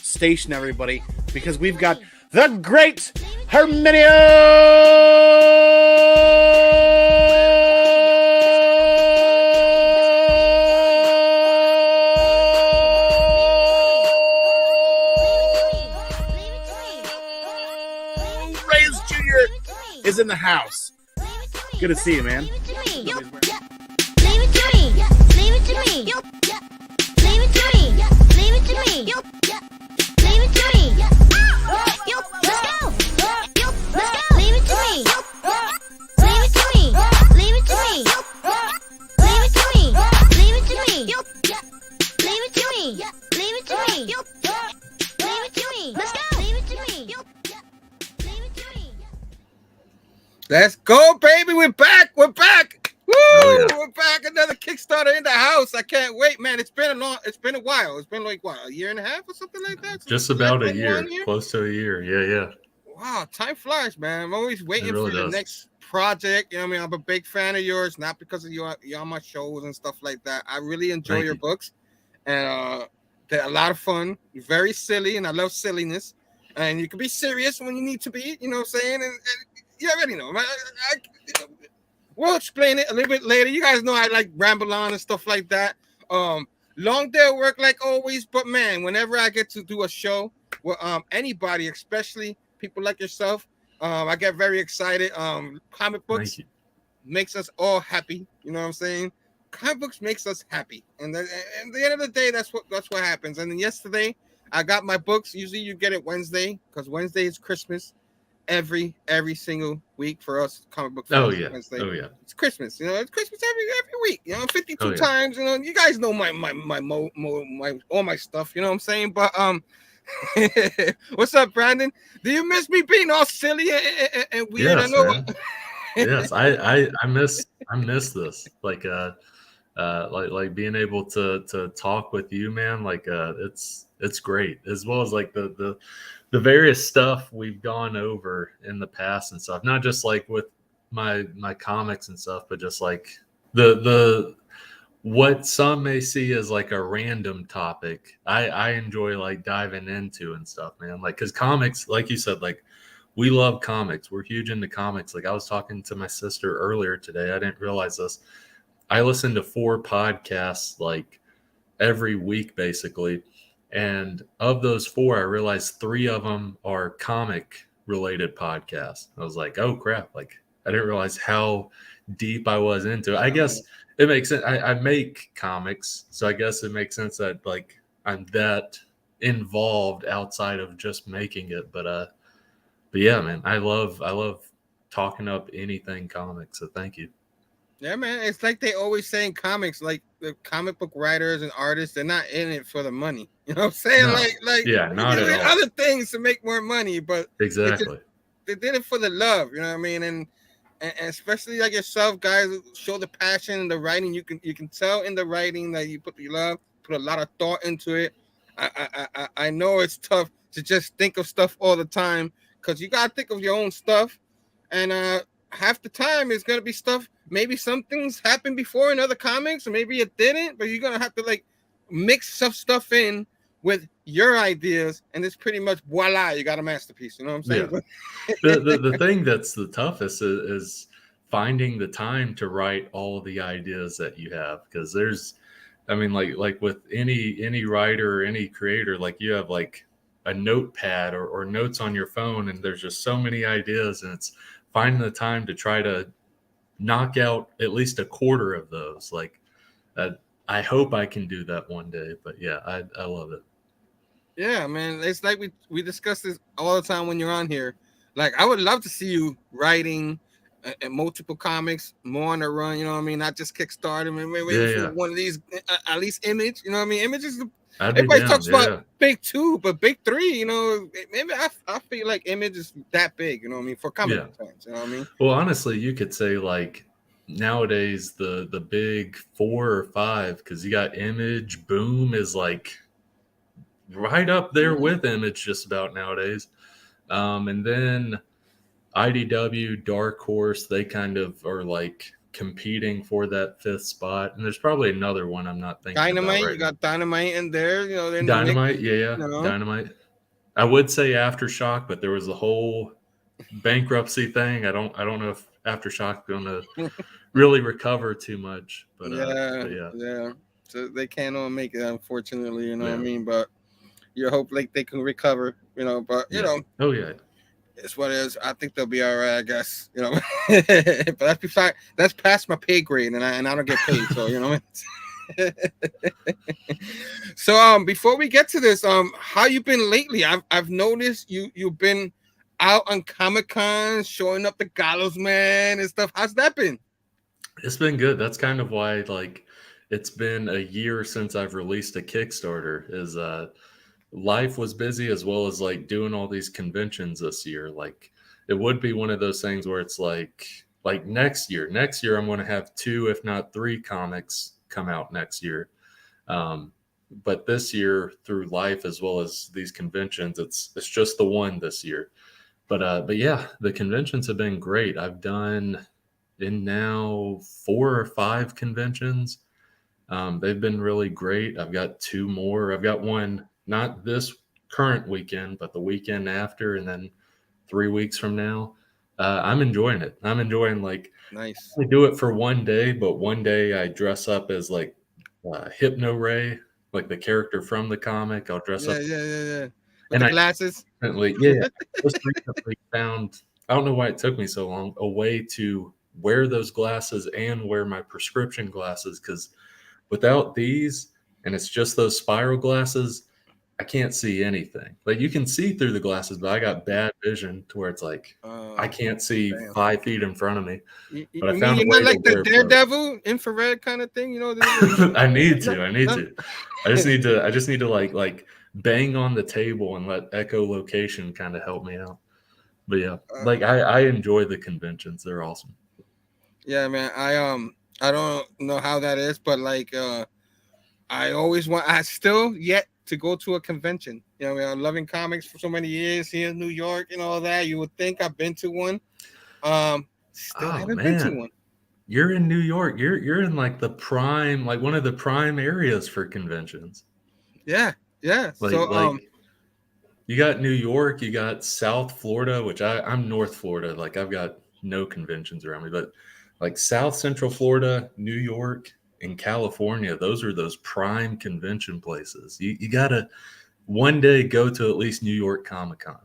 station, everybody, because we've got the great Herminius Jr. is in the house. Good to see you, man. Leave it to me. Leave it to me. Leave it to me. Leave it to me. Leave it to me. Leave it to me. Let's go. Let's go. Leave it to me. Leave it to me. Leave it to me. Leave it to me. Leave it to me. Leave it to me. Leave it to me. Leave it to me. Let's go. Leave it to me. Leave it to me. Let's go, baby. We're back. We're back. Woo! Oh, yeah. We're back. Another Kickstarter in the house. I can't wait, man. It's been a while. It's been like what, a year and a half or something like that? Just about a year, close to a year. Yeah. Wow, time flies, man. I'm always waiting really for the does. next project. You know what I mean? I'm a big fan of yours, not because of you're on my shows and stuff like that. I really enjoy Thank your you. books, and they're a lot of fun. You're very silly, and I love silliness. And you can be serious when you need to be. You know what I'm saying? And you already know. We'll explain it a little bit later. You guys know I like ramble on and stuff like that. Long day of work like always, but man, whenever I get to do a show with anybody, especially people like yourself, I get very excited. Comic books makes us all happy. You know what I'm saying? Comic books makes us happy, and at the end of the day, that's what happens. And then yesterday, I got my books. Usually, you get it Wednesday because Wednesday is Christmas. Every single week for us comic book fans. Wednesday. It's Christmas. You know, it's Christmas every week. You know, 52 times. You know, you guys know my all my stuff. You know what I'm saying? But what's up, Brandon? Do you miss me being all silly and weird? Yes, I know. man. Yes, I miss this. Like being able to talk with you, man. Like it's great, as well as like the various stuff we've gone over in the past and stuff. Not just like with my comics and stuff, but just like the what some may see as like a random topic. I enjoy like diving into and stuff, man. Like, because comics, like you said, like we love comics. We're huge into comics. Like I was talking to my sister earlier today. I didn't realize this. I listen to 4 podcasts like every week, basically. And of those 4, I realized 3 of them are comic related podcasts. I was like, oh crap. Like I didn't realize how deep I was into it. I guess it makes sense. I make comics. So I guess it makes sense that like I'm that involved outside of just making it. But yeah, man, I love talking up anything comics. So thank you. Yeah, man. It's like they always say in comics, like the comic book writers and artists, they're not in it for the money. You know what I'm saying? No. Like Yeah, not at all. Other things to make more money, but Exactly. they did it for the love. You know what I mean? And especially like yourself, guys, show the passion in the writing. You can tell in the writing that you put a lot of thought into it. I know it's tough to just think of stuff all the time because you gotta think of your own stuff, and half the time it's gonna be stuff. Maybe some things happened before in other comics, or maybe it didn't, but you're gonna have to like mix some stuff in with your ideas, and it's pretty much voila, you got a masterpiece. You know what I'm saying? Yeah. the thing that's the toughest is finding the time to write all of the ideas that you have, because there's, I mean, like with any writer or any creator, like you have like a notepad or notes on your phone, and there's just so many ideas, and it's finding the time to try to knock out at least a quarter of those. Like I hope I can do that one day, but yeah, I love it. Yeah, man. It's like we discuss this all the time when you're on here. Like I would love to see you writing multiple comics, more on the run, you know what I mean? Not just Kickstarter, maybe for one of these, at least Image, you know what I mean? Image is everybody talks about big 2, but big 3, you know, maybe I feel like Image is that big, you know what I mean, for comic fans, you know what I mean? Well, honestly, you could say like nowadays the big 4 or 5, because you got Image, Boom is like right up there with Image just about nowadays. And then IDW, Dark Horse, they kind of are like competing for that 5th spot, and there's probably another one I'm not thinking Dynamite, about right you got Dynamite in there, you know. Dynamite, yeah, you know? Dynamite. I would say Aftershock, but there was the whole bankruptcy thing. I don't know if Aftershock's going to really recover too much, but yeah. So they can't all make it, unfortunately. You know what I Yeah. mean? But you hope like they can recover. You know, but you know, oh yeah, it's what it is. I think they'll be all right, I guess. You know, but that's past my pay grade, and I don't get paid. So you know. So before we get to this, how you been lately? I've noticed you've been out on Comic-Con showing up the Gallows Man and stuff. How's that been? It's been good. That's kind of why like it's been a year since I've released a Kickstarter. Is life was busy as well as like doing all these conventions this year. Like it would be one of those things where it's like next year I'm going to have 2 if not 3 comics come out next year. But this year through life as well as these conventions, it's just the one this year. But yeah, the conventions have been great. I've done in now 4 or 5 conventions. They've been really great. I've got 2 more. I've got one not this current weekend, but the weekend after, and then 3 weeks from now. I'm enjoying it. I'm enjoying like Nice. I do it for one day, but one day I dress up as like Hypno Ray, like the character from the comic. I'll dress up. Yeah. With the glasses. Yeah. Just recently found, I don't know why it took me so long, a way to wear those glasses and wear my prescription glasses, because without these, and it's just those spiral glasses, I can't see anything. Like you can see through the glasses, but I got bad vision to where it's like I can't see 5 feet in front of me. But I found you're a way not like to the Daredevil infrared kind of thing, you know? I need to. I just need to like bang on the table and let echolocation kind of help me out. But yeah, like I enjoy the conventions. They're awesome. Yeah, man. I don't know how that is, but like I still yet to go to a convention. You know, I mean, I'm loving comics for so many years here in New York and all that. You would think I've been to one. Still haven't been to one. You're in New York. You're in like the prime, like one of the prime areas for conventions. Yeah. Like you got New York, you got South Florida, which I'm North Florida. Like I've got no conventions around me, but like South Central Florida, New York, and California, those are those prime convention places. You gotta one day go to at least New York Comic-Con.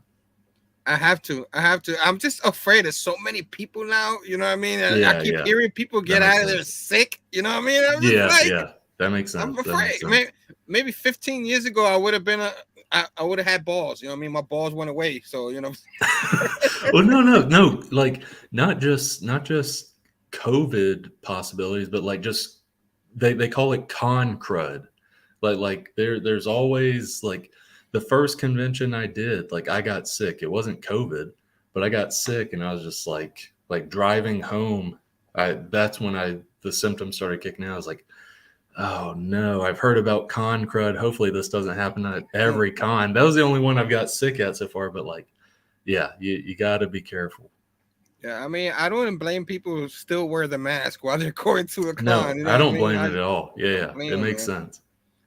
I have to. I'm just afraid there's so many people now. You know what I mean? I keep hearing people get out of there sick. You know what I mean? Yeah. That makes sense. I'm afraid. Maybe 15 years ago, I would have been I would have had balls. You know what I mean? My balls went away. So you know. Well, no. Like not just COVID possibilities, but like just they call it con crud. Like there's always like the first convention I did, like I got sick. It wasn't COVID, but I got sick and I was just like driving home. That's when the symptoms started kicking in. I was like, oh no, I've heard about con crud. Hopefully this doesn't happen at every con. That was the only one I've got sick at so far, but like, yeah, you got to be careful. Yeah, I mean, I don't blame people who still wear the mask while they're going to a con. No, you know I don't blame it at all. Yeah, it makes sense.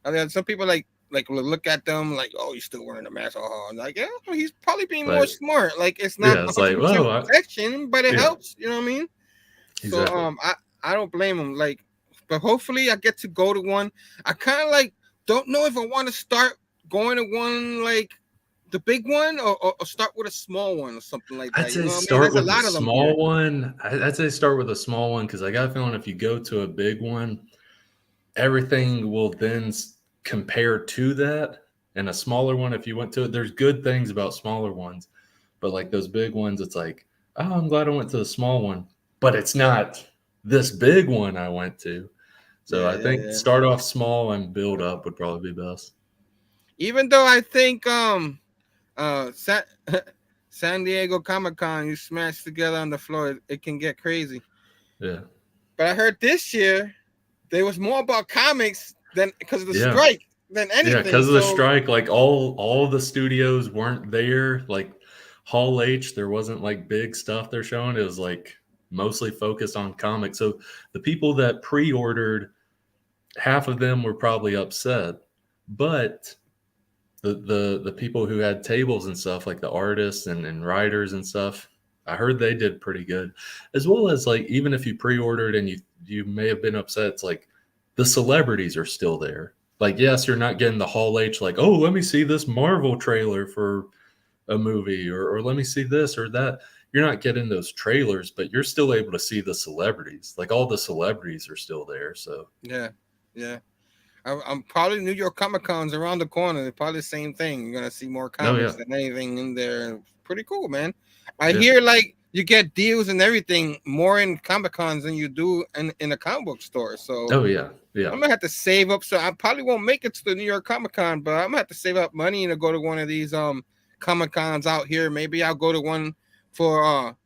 I mean, some people like look at them like, oh, you're still wearing the mask. I'm like, yeah, well, he's probably being more smart. Like it's not it's like, well, protection, but it helps. You know what I mean? Exactly. So I don't blame him. Like, but hopefully I get to go to one. I kind of like don't know if I want to start going to one like the big one or start with a small one or something like that. I'd say start with a small one. I'd say start with a small one because I got a feeling if you go to a big one, everything will then compare to that. And a smaller one, if you went to it, there's good things about smaller ones, but like those big ones, it's like, oh, I'm glad I went to the small one, but it's not this big one I went to. So I think start off small and build up would probably be best. Even though I think San Diego Comic-Con, you smash together on the floor, it can get crazy. Yeah. But I heard this year there was more about comics than because of the strike than anything. Yeah, because of the strike, like all the studios weren't there. Like Hall H, there wasn't like big stuff they're showing. It was like mostly focused on comics. So the people that pre-ordered, half of them were probably upset, but the people who had tables and stuff, like the artists and writers and stuff, I heard they did pretty good. As well as, like, even if you pre-ordered and you may have been upset, it's like the celebrities are still there. Like, yes, you're not getting the Hall H, like, oh, let me see this Marvel trailer for a movie, or let me see this or that. You're not getting those trailers, but you're still able to see the celebrities. Like, all the celebrities are still there. So yeah. I'm probably New York Comic Con's around the corner. It's probably the same thing. You're gonna see more comics than anything in there. Pretty cool, man. I hear like you get deals and everything more in Comic Cons than you do in a comic book store. So I'm gonna have to save up. So I probably won't make it to the New York Comic Con, but I'm gonna have to save up money to go to one of these Comic Cons out here. Maybe I'll go to one for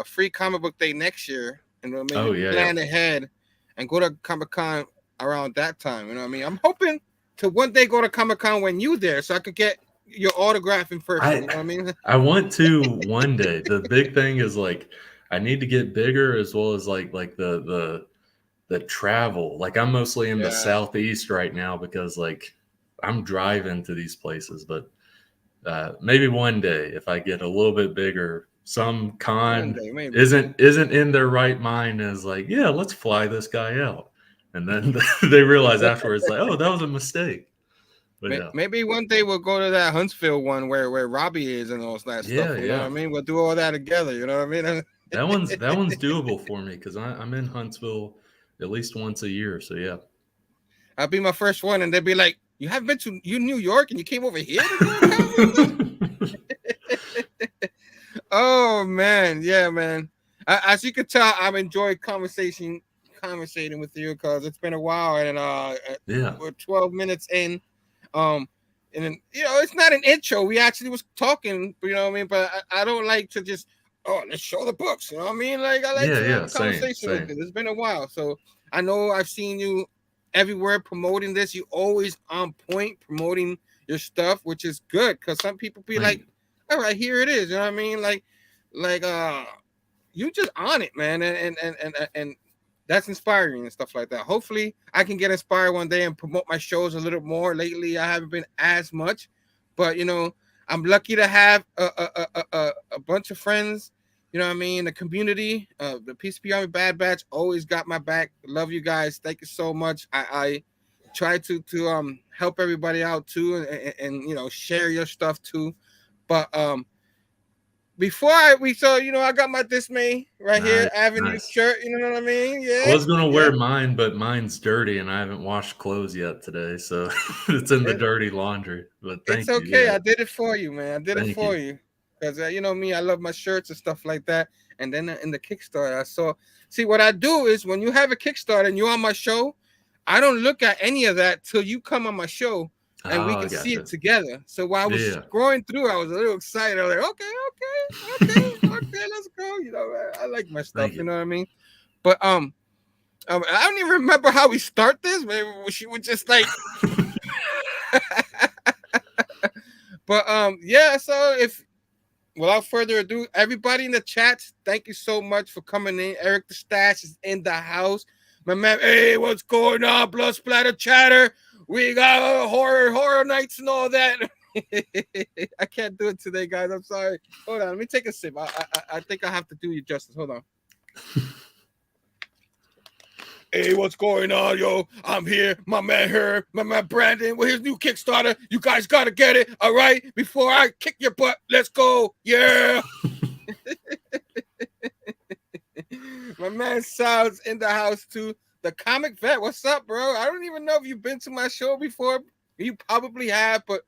free comic book day next year, and we'll maybe plan ahead and go to Comic Con around that time. You know what I mean? I'm hoping to one day go to Comic Con when you there, so I could get your autograph in person. You know what I mean? I want to one day. The big thing is, like, I need to get bigger, as well as like the travel. Like, I'm mostly in the Southeast right now because, like, I'm driving to these places. But maybe one day, if I get a little bit bigger, some con isn't in their right mind as like, yeah, let's fly this guy out. And then they realize afterwards, like, oh, that was a mistake. But maybe one day we'll go to that Huntsville one where Robbie is and all that stuff. You know what I mean? We'll do all that together. You know what I mean? that one's doable for me because I'm in Huntsville at least once a year. So yeah, I'll be my first one, and they'll be like, "You haven't been to New York, and you came over here?" Oh man, yeah, man. As you can tell, I've enjoyed conversating with you because it's been a while, and we're 12 minutes in. And then, you know, it's not an intro. We actually was talking, you know what I mean? But I don't like to just, let's show the books. You know what I mean? Like, I like to have a conversation with you. It's been a while. So I know I've seen you everywhere promoting this. You always on point promoting your stuff, which is good because some people be like, all right, here it is. You know what I mean? Like you just on it, man. And that's inspiring and stuff like that. Hopefully I can get inspired one day and promote my shows a little more. Lately, I haven't been as much, but you know, I'm lucky to have a bunch of friends. You know what I mean? The community, the PCP Army Bad Batch always got my back. Love you guys. Thank you so much. I try to help everybody out too, and you know, share your stuff too. But before I got my Dismay right here, Avenue shirt. You know what I mean? Yeah. I was gonna wear mine, but mine's dirty, and I haven't washed clothes yet today, so it's in the dirty laundry. But it's okay. I did it for you, man. I did it for you because you know me. I love my shirts and stuff like that. And then in the Kickstarter, see what I do is when you have a Kickstarter and you're on my show, I don't look at any of that till you come on my show. And we can see it together. So while I was scrolling through, I was a little excited. I was like, okay, let's go. You know, I like my stuff. You know what I mean? But I don't even remember how we start this. Maybe she would just like. But So if without further ado, everybody in the chat, thank you so much for coming in. Eric the Stash is in the house. My man, hey, what's going on? Blood splatter chatter. We got horror nights and all that. I can't do it today, guys. I'm sorry. Hold on. Let me take a sip. I think I have to do you justice. Hold on. Hey, what's going on, yo? I'm here. My man Herm, my man Brandon with his new Kickstarter. You guys got to get it, all right? Before I kick your butt, let's go. Yeah. My man Sal's in the house, too. The Comic Vet, what's up, bro? I don't even know if you've been to my show before. You probably have, but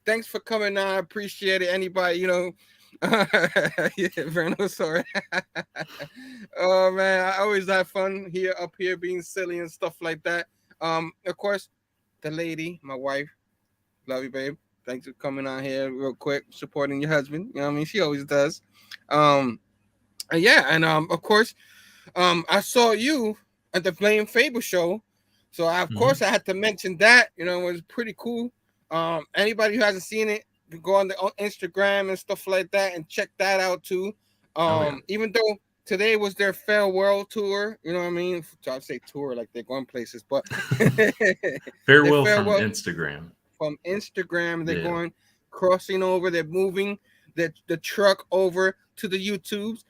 thanks for coming on. I appreciate it. Anybody, you know. Verno, sorry. Oh, man, I always have fun up here being silly and stuff like that. Of course, the lady, my wife. Love you, babe. Thanks for coming on here real quick, supporting your husband. You know what I mean? She always does. Of course, I saw you at the Phable show, so of course I had to mention that. You know, it was pretty cool. Anybody who hasn't seen it, you can go on Instagram and stuff like that and check that out too. Even though today was their farewell tour. You know what I mean? I say tour like they're going places, but farewell from Instagram. From Instagram, they're going crossing over. They're moving the truck over to the YouTubes,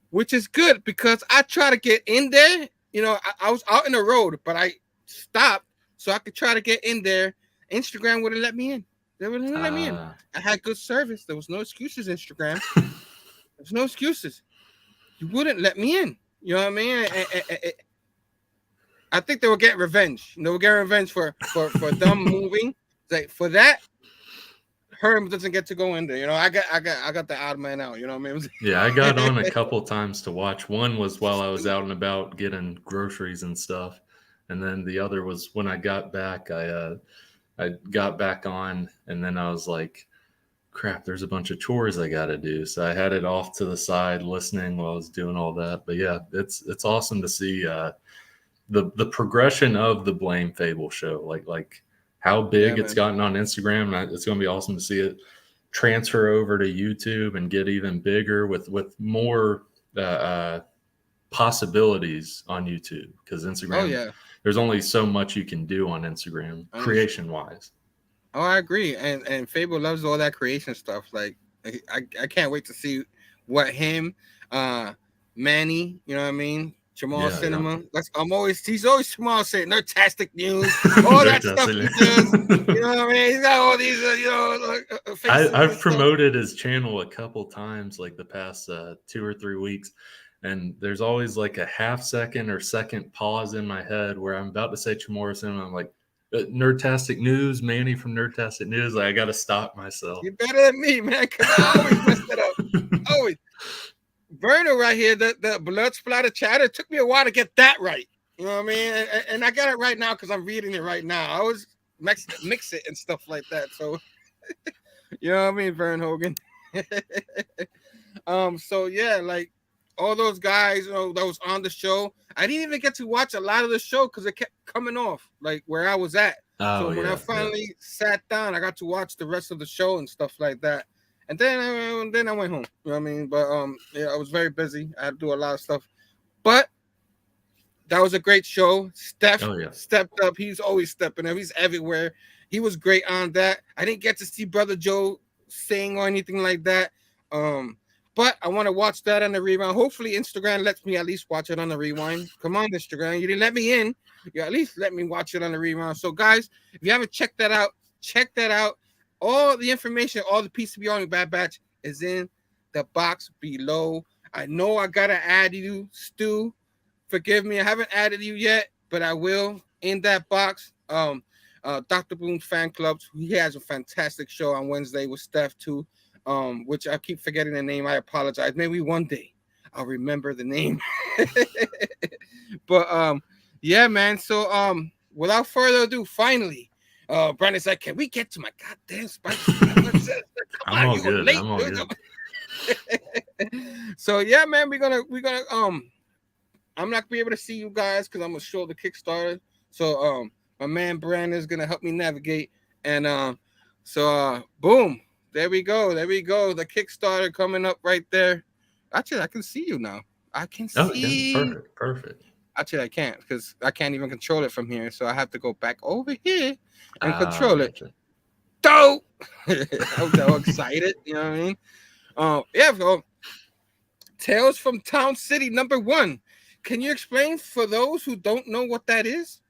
which is good because I try to get in there. You know, I was out in the road, but I stopped so I could try to get in there. Instagram wouldn't let me in. They wouldn't let me in. I had good service. There was no excuses, Instagram. There's no excuses. You wouldn't let me in. You know what I mean? I think they were getting revenge. They were getting revenge for them moving. Like for that, Herm doesn't get to go in there. You know, I got the odd man out. You know what I mean? Yeah, I got on a couple times to watch. One was while I was out and about getting groceries and stuff, and then the other was when I got back. I got back on, and then I was like, crap, there's a bunch of chores I got to do. So I had it off to the side listening while I was doing all that. But yeah, it's awesome to see the progression of the Blame Phable show, like how big it's gotten on Instagram. And it's going to be awesome to see it transfer over to YouTube and get even bigger with more possibilities on YouTube, because Instagram, there's only so much you can do on Instagram creation wise. Oh, I agree, and Phable loves all that creation stuff. Like, I can't wait to see what him, Manny, you know what I mean, Chamorro Cinema. Yeah. He's always Chamorro saying Nerdtastic news, all that stuff he does. You know what I mean? He's got all these, I've promoted his channel a couple times, like the past 2 or 3 weeks, and there's always like a half second or second pause in my head where I'm about to say Chamorro Cinema. I'm like, Nerdtastic News, Manny from Nerdtastic News. Like, I got to stop myself. You're better than me, man, because I always mess it up. Always. Verno right here, the blood splatter chatter, took me a while to get that right. You know what I mean? And I got it right now because I'm reading it right now. I always mix it and stuff like that. So, you know what I mean, Vern Hogan? So, yeah, like, all those guys, you know, that was on the show. I didn't even get to watch a lot of the show because it kept coming off, like where I was at. So when I finally sat down, I got to watch the rest of the show and stuff like that. And then I went home. You know what I mean? But I was very busy. I had to do a lot of stuff. But that was a great show. Steph stepped up. He's always stepping up. He's everywhere. He was great on that. I didn't get to see Brother Joe sing or anything like that. But I want to watch that on the rewind. Hopefully, Instagram lets me at least watch it on the rewind. Come on, Instagram. You didn't let me in. You at least let me watch it on the rewind. So, guys, if you haven't checked that out, check that out. All the information, all the PCB Army Bad Batch is in the box below. I know I got to add you, Stu. Forgive me. I haven't added you yet, but I will in that box. Dr. Boom's Fan Clubs. He has a fantastic show on Wednesday with Steph, too. Which I keep forgetting the name. I apologize. Maybe one day I'll remember the name. But yeah, man. So without further ado, finally, Brandon's like, can we get to my goddamn spicy? I'm all good. I'm all good. So yeah, man, we're gonna I'm not gonna be able to see you guys because I'm gonna show the Kickstarter. So my man Brandon is gonna help me navigate, and boom. There we go. The Kickstarter coming up right there. Actually, I can see you now. I can see. Yeah, perfect. Actually, I can't because I can't even control it from here. So I have to go back over here and control it. Dope. I'm so excited. You know what I mean? So Tales from Town City #1. Can you explain for those who don't know what that is?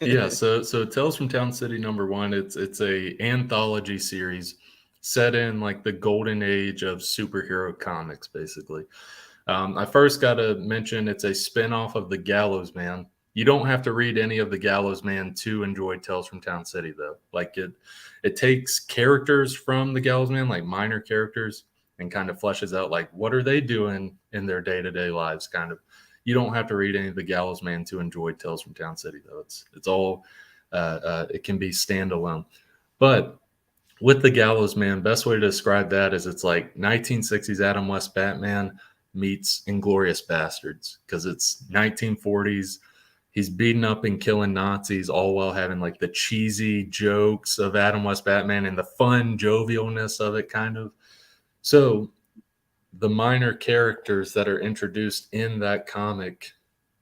Yeah. So Tales from Town City #1. It's a anthology series set in like the golden age of superhero comics, basically. I first got to mention it's a spin-off of The Gallows Man. You don't have to read any of The Gallows Man to enjoy Tales from Town City, though. Like it takes characters from The Gallows Man, like minor characters, and kind of fleshes out like what are they doing in their day-to-day lives, kind of. You don't have to read any of The Gallows Man to enjoy Tales from Town City, though. It's all it can be standalone. But with The Gallows Man, best way to describe that is it's like 1960s Adam West Batman meets Inglourious Bastards, because it's 1940s. He's beating up and killing Nazis, all while having like the cheesy jokes of Adam West Batman and the fun jovialness of it, kind of. So the minor characters that are introduced in that comic,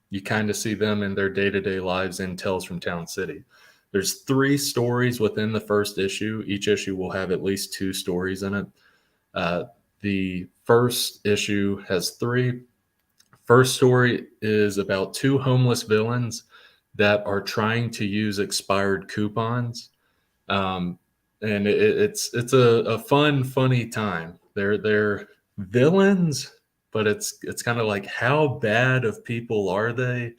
you kind of see them in their day-to-day lives in Tales from Town City. There's 3 stories within the first issue. Each issue will have at least 2 stories in it. The first issue has 3. First story is about 2 homeless villains that are trying to use expired coupons. And it's a fun, funny time. They're villains, but it's kind of like, how bad of people are they?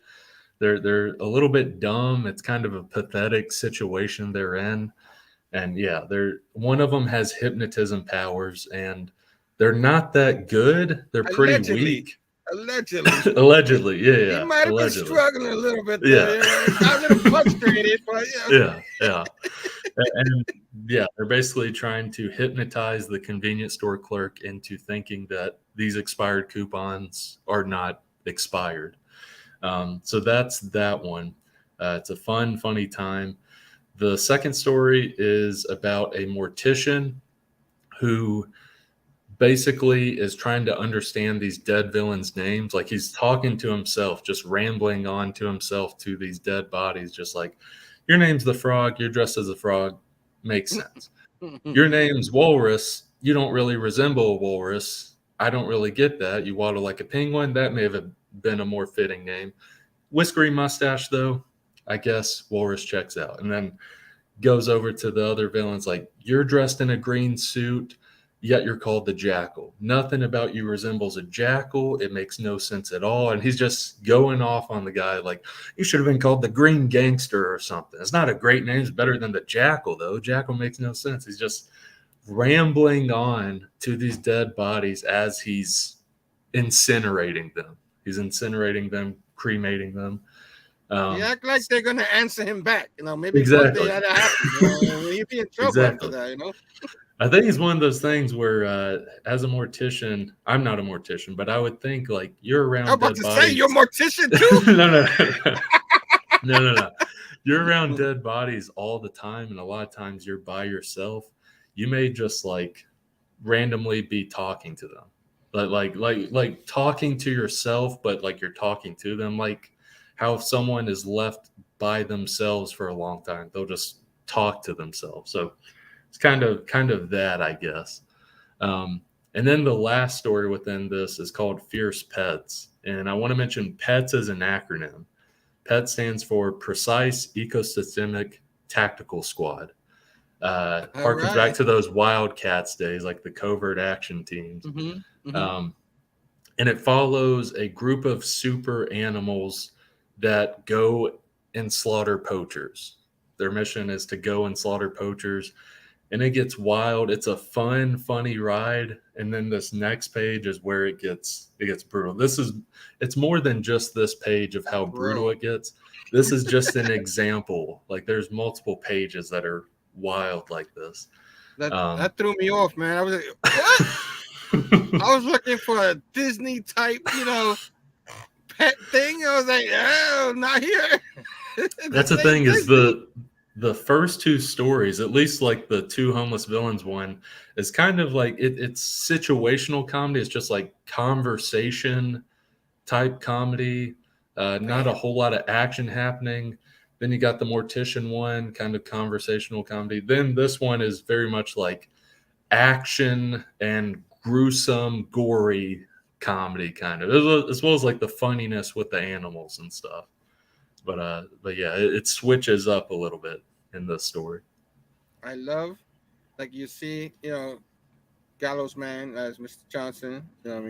They're a little bit dumb. It's kind of a pathetic situation they're in. And yeah, one of them has hypnotism powers, and they're not that good. They're pretty weak. Allegedly, yeah. He might have been struggling a little bit there. Yeah. A little frustrated, but yeah. And yeah, they're basically trying to hypnotize the convenience store clerk into thinking that these expired coupons are not expired. So that's that one. It's a fun, funny time. The second story is about a mortician who basically is trying to understand these dead villains' names. Like, he's talking to himself, just rambling on to himself to these dead bodies, just like, your name's the frog, you're dressed as a frog. Makes sense. Your name's Walrus, you don't really resemble a walrus. I don't really get that. You waddle like a penguin. That may have been a more fitting name. Whiskery mustache, though, I guess Walrus checks out. And then goes over to the other villains, like, you're dressed in a green suit, yet you're called the Jackal. Nothing about you resembles a jackal. It makes no sense at all. And he's just going off on the guy like, you should have been called the Green Gangster or something. It's not a great name. It's better than the Jackal, though. Jackal makes no sense. He's just rambling on to these dead bodies as he's incinerating them. He's incinerating them, cremating them. You act like they're going to answer him back. Maybe exactly. That happen. He'd be in trouble after that, I think it's one of those things where, as a mortician, I'm not a mortician, but I would think, like, you're around I'm about dead to bodies. say you're a mortician too. No. You're around dead bodies all the time, and a lot of times you're by yourself. You may just like randomly be talking to them, but like talking to yourself, but like you're talking to them, like how if someone is left by themselves for a long time, they'll just talk to themselves. So it's kind of that, I guess. And then the last story within this is called Fierce Pets. And I want to mention PETS as an acronym. PET stands for Precise Ecosystemic Tactical Squad. Harkens back to those Wildcats days, like the covert action teams. And it follows a group of super animals that go and slaughter poachers. Their mission is to go and slaughter poachers. And it gets wild. It's a fun, funny ride. And then this next page is where it gets brutal. It's more than just this page of how brutal it gets. This is just an example. Like, there's multiple pages that are wild like this. That threw me off, man. I was like, what? I was looking for a Disney type, pet thing. I was like, oh, not here. That's the thing, is the first 2 stories, at least like the 2 homeless villains one, is kind of like it's situational comedy. It's just like conversation type comedy, not a whole lot of action happening. Then you got the mortician one, kind of conversational comedy. Then this one is very much like action and gruesome, gory comedy, kind of, as well as like the funniness with the animals and stuff. But yeah, it switches up a little bit in this story. I love, like, you see, Gallows Man as Mr. Johnson. You know what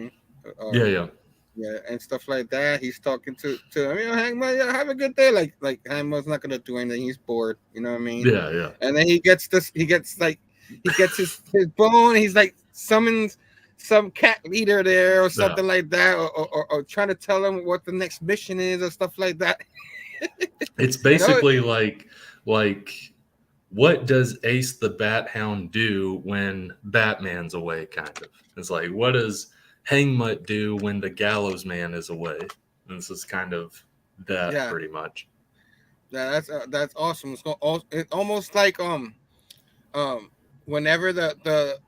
I mean? Yeah, and stuff like that. He's talking to Hangman, have a good day. Like Hangman's not gonna do anything. He's bored. You know what I mean? Yeah. And then he gets his bone. He's like summons some cat leader there or something like that, or trying to tell him what the next mission is or stuff like that. It's basically like what does Ace the Bat Hound do when Batman's away, kind of. It's like, what does Hangmutt do when the Gallows Man is away? And this is kind of that, pretty much. Yeah, that's awesome. It's almost like whenever the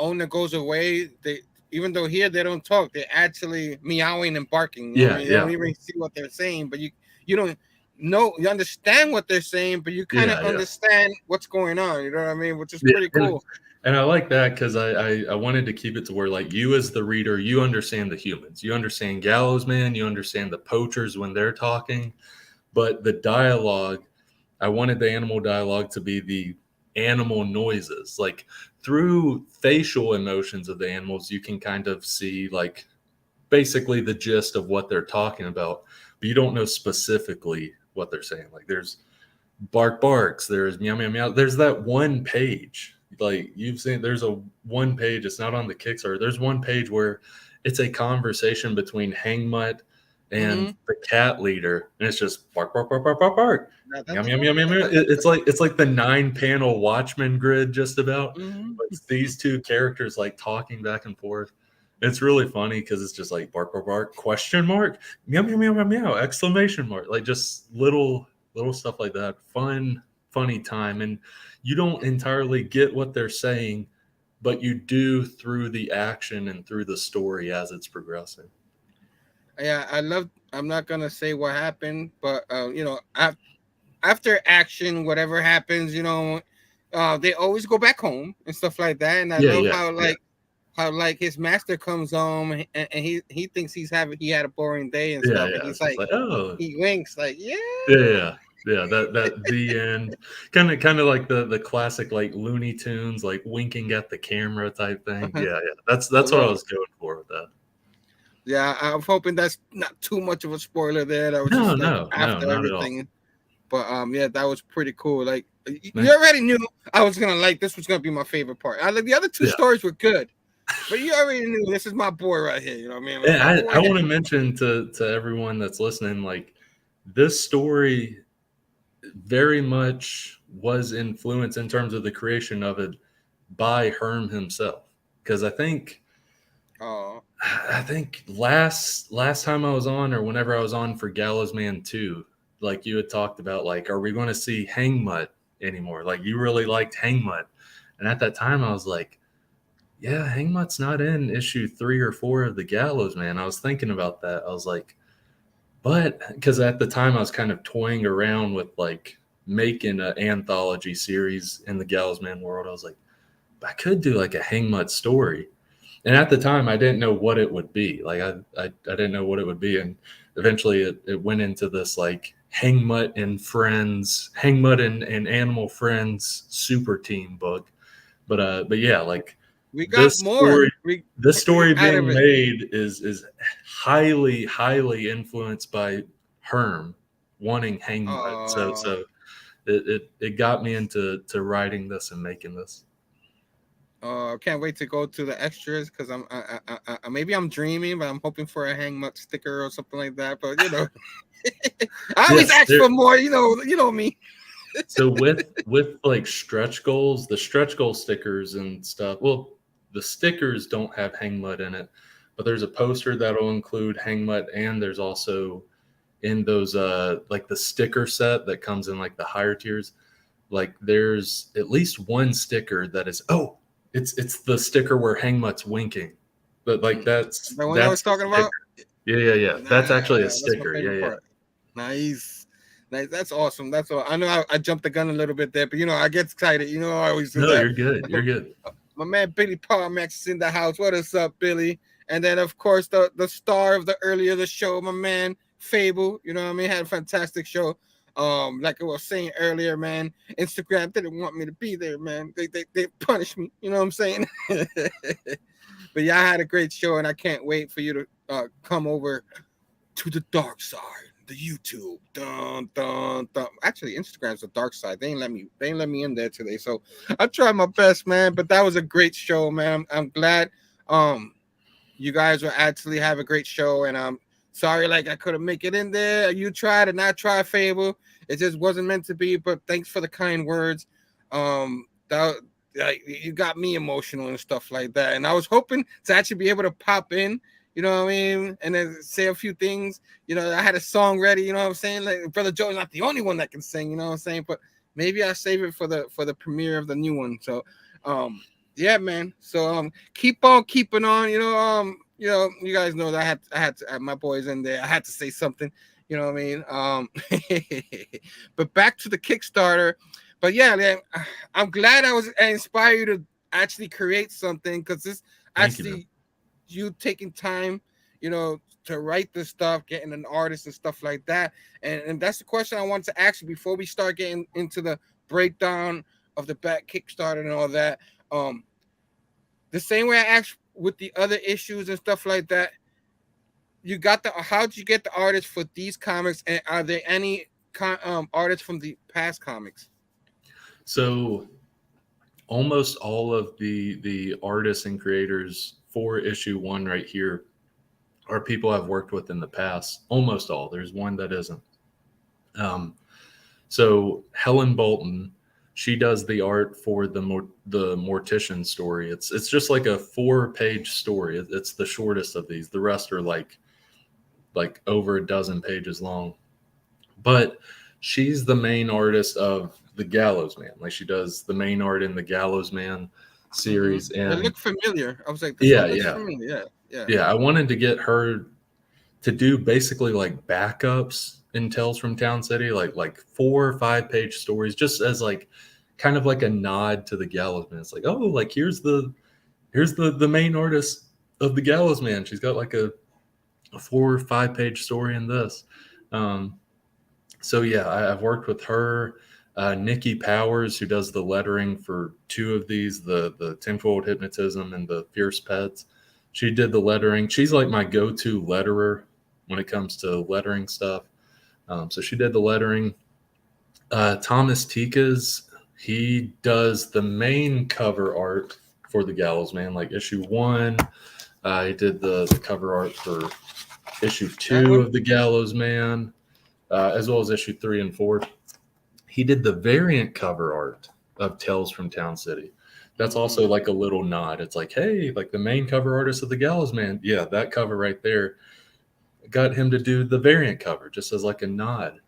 owner goes away, they even though here they don't talk, they're actually meowing and barking. You know what I mean? You don't even see what they're saying, but you don't know, you understand what they're saying, but you kind of understand what's going on. You know what I mean? Which is pretty cool. And I like that because I wanted to keep it to where, like, you as the reader, you understand the humans, you understand Gallows Man, you understand the poachers when they're talking, but the dialogue, I wanted the animal dialogue to be the animal noises. Like, through facial emotions of the animals, you can kind of see, like, basically the gist of what they're talking about, but you don't know specifically what they're saying. Like, there's bark barks, there's meow meow meow. There's that one page, like, you've seen, there's a one page, it's not on the Kickstarter, there's one page where it's a conversation between Hangmutt and the cat leader, and it's just bark bark bark bark bark bark. Meow, meow, meow, meow, meow. It's like the 9-panel Watchmen grid, just about. But it's these two characters like talking back and forth. It's really funny because it's just like bark bark bark, question mark, meow meow meow meow meow, exclamation mark, like just little stuff like that. Funny time, and you don't entirely get what they're saying, but you do through the action and through the story as it's progressing. Yeah, I'm not gonna say what happened, but after action, whatever happens, they always go back home and stuff like that. And I love how his master comes home and he thinks he had a boring day and stuff. And he's like, oh, he winks like, yeah. That the end, kind of like the classic, like, Looney Tunes, like winking at the camera type thing. Yeah. That's what I was going for with that. Yeah, I'm hoping that's not too much of a spoiler there. That was after everything. But that was pretty cool. Like, you already knew I was gonna like this was gonna be my favorite part. The other two stories were good, but you already knew this is my boy right here. You know what I mean? Like, I want to mention to everyone that's listening, like, this story very much was influenced in terms of the creation of it by Herm himself, because I think last time I was on, or whenever I was on for Gallows Man 2, like, you had talked about, like, are we going to see Hangmutt anymore? Like, you really liked Hangmutt, and at that time I was like, yeah, Hangmutt's not in issue 3 or 4 of the Gallows Man. I was thinking about that. I was like, but because at the time I was kind of toying around with, like, making an anthology series in the Gallows Man world. I was like, I could do like a Hangmutt story. And at the time I didn't know what it would be. Like, I didn't know what it would be. And eventually it went into this, like, Hangmutt and friends, Hangmutt and animal friends super team book. But yeah, like, we got more. This story being made is highly influenced by Herm wanting Hangmutt. So it got me into writing this and making this. Can't wait to go to the extras, because I maybe I'm dreaming, but I'm hoping for a Hangmutt sticker or something like that. But I always ask for more. You know me. So with like stretch goals, the stretch goal stickers and stuff. Well, the stickers don't have Hangmutt in it, but there's a poster that'll include Hangmutt, and there's also in those like the sticker set that comes in, like, the higher tiers, like, there's at least one sticker that is it's the sticker where Hangmutt's winking. But, like, that's the one I was talking about. Yeah. That's actually a sticker. Yeah. Nice. That's awesome. That's all. I know I jumped the gun a little bit there, but I get excited. I always do that. You're good. My man Billy Parmax is in the house. What is up, Billy? And then, of course, the star of the show, my man Phable. You know what I mean? Had a fantastic show. Like I was saying earlier, man, Instagram didn't want me to be there, man. They punished me. You know what I'm saying? But yeah, I had a great show, and I can't wait for you to come over to the dark side, the YouTube. Dun, dun, dun. Actually, Instagram's the dark side. They ain't let me in there today, so I tried my best, man. But that was a great show, man. I'm glad you guys will actually have a great show, and I'm sorry, like, I couldn't make it in there. You tried and I tried, Phable. It just wasn't meant to be. But thanks for the kind words. You got me emotional and stuff like that. And I was hoping to actually be able to pop in, you know what I mean, and then say a few things. I had a song ready, you know what I'm saying? Like, Brother Joe's not the only one that can sing, you know what I'm saying? But maybe I save it for the premiere of the new one. So yeah, man. So keep on keeping on. You guys know that I had to, my boys in there. I had to say something. You know what I mean? But back to the Kickstarter. But yeah, man, I'm glad I inspired you to actually create something, because this Thank you, man. actually you taking time, to write this stuff, getting an artist and stuff like that. And that's the question I wanted to ask you before we start getting into the breakdown of the back Kickstarter and all that. The same way I asked with the other issues and stuff like that, how'd you get the artists for these comics, and are there any artists from the past comics? So almost all of the artists and creators for issue 1 right here are people I've worked with in the past. Almost all. There's one that isn't. So Helen Bolton, she does the art for the Mortician story. It's just like a 4-page story. It's the shortest of these. The rest are like over a dozen pages long. But she's the main artist of the Gallows Man. Like, she does the main art in the Gallows Man series. Mm-hmm. And it looked familiar. I was like, familiar. Yeah, I wanted to get her to do basically like backups in Tales from Town City, like 4 or 5 page stories, just as like kind of like a nod to the Gallows Man. It's like, oh, like here's the main artist of the Gallows Man. She's got like a 4 or 5 page story in this. So yeah, I've worked with her. Nikki Powers, who does the lettering for 2 of these, the Tenfold Hypnotism and the Fierce Pets. She did the lettering. She's like my go-to letterer when it comes to lettering stuff. So she did the lettering. Thomas Tikas, he does the main cover art for the Gallows Man, like issue 1. He did the cover art for issue 2 of the Gallows Man, as well as issue 3 and 4. He did the variant cover art of Tales from Town City. That's also like a little nod. It's like, hey, like the main cover artist of the Gallows Man. Yeah, that cover right there got him to do the variant cover just as like a nod.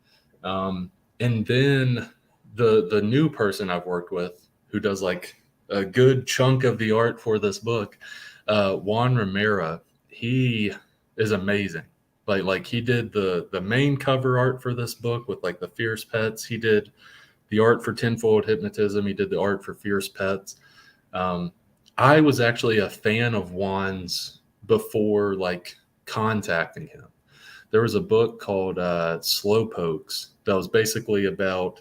And then the new person I've worked with who does like a good chunk of the art for this book, Juan Romero, he is amazing. Like he did the main cover art for this book with like the Fierce Pets. He did the art for Tenfold Hypnotism. He did the art for Fierce Pets. I was actually a fan of Juan's before like contacting him. There was a book called Slowpokes that was basically about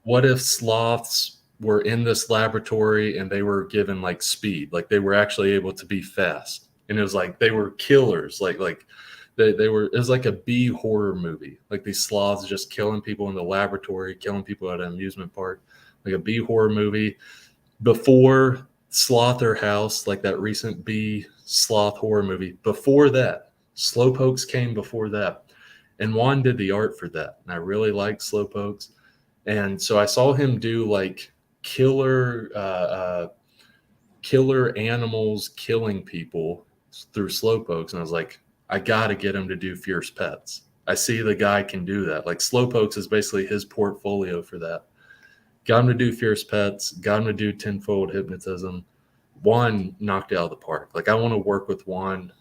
what if sloths were in this laboratory and they were given like speed, like they were actually able to be fast, and it was like they were killers, like they were. It was like a B horror movie, like these sloths just killing people in the laboratory, killing people at an amusement park, like a B horror movie. Before Slaughterhouse, like that recent B sloth horror movie, before that, Slowpokes came before that. And Juan did the art for that. And I really liked Slowpokes. And so I saw him do like killer animals killing people through Slowpokes. And I was like, I got to get him to do Fierce Pets. I see the guy can do that. Like Slowpokes is basically his portfolio for that. Got him to do Fierce Pets, got him to do Tenfold Hypnotism. Juan knocked it out of the park. Like I want to work with Juan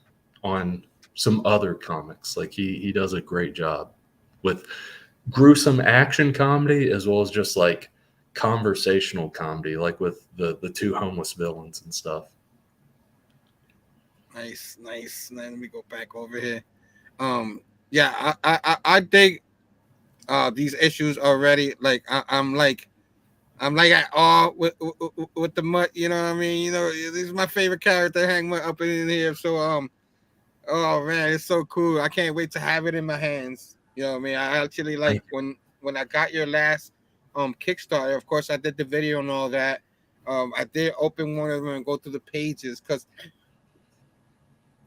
on some other comics. Like he does a great job with gruesome action comedy as well as just like conversational comedy, like with the 2 homeless villains and stuff. Nice. Let me go back over here. Yeah, I dig these issues already. Like I'm like at all with the Mutt, you know what I mean? You know, this is my favorite character, Hang Mutt, up in here. So oh man, it's so cool. I can't wait to have it in my hands. You know what I mean? I actually like when I got your last Kickstarter. Of course, I did the video and all that. I did open one of them and go through the pages because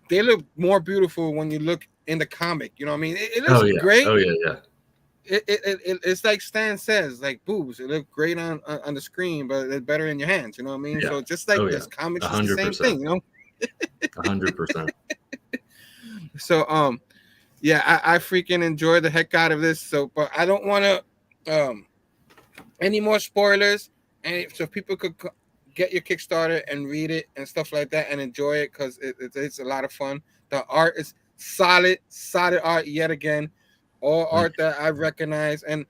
they look more beautiful when you look in the comic. You know what I mean? It looks great. Oh yeah. It's like Stan says, like boobs. It look great on the screen, but it's better in your hands. You know what I mean? Yeah. So just like this comics is the same thing. You know, 100%. So yeah, I freaking enjoy the heck out of this. So, but I don't want to any more spoilers, and so people could get your Kickstarter and read it and stuff like that and enjoy it, because it's a lot of fun. The art is solid art yet again. All art that I recognize. And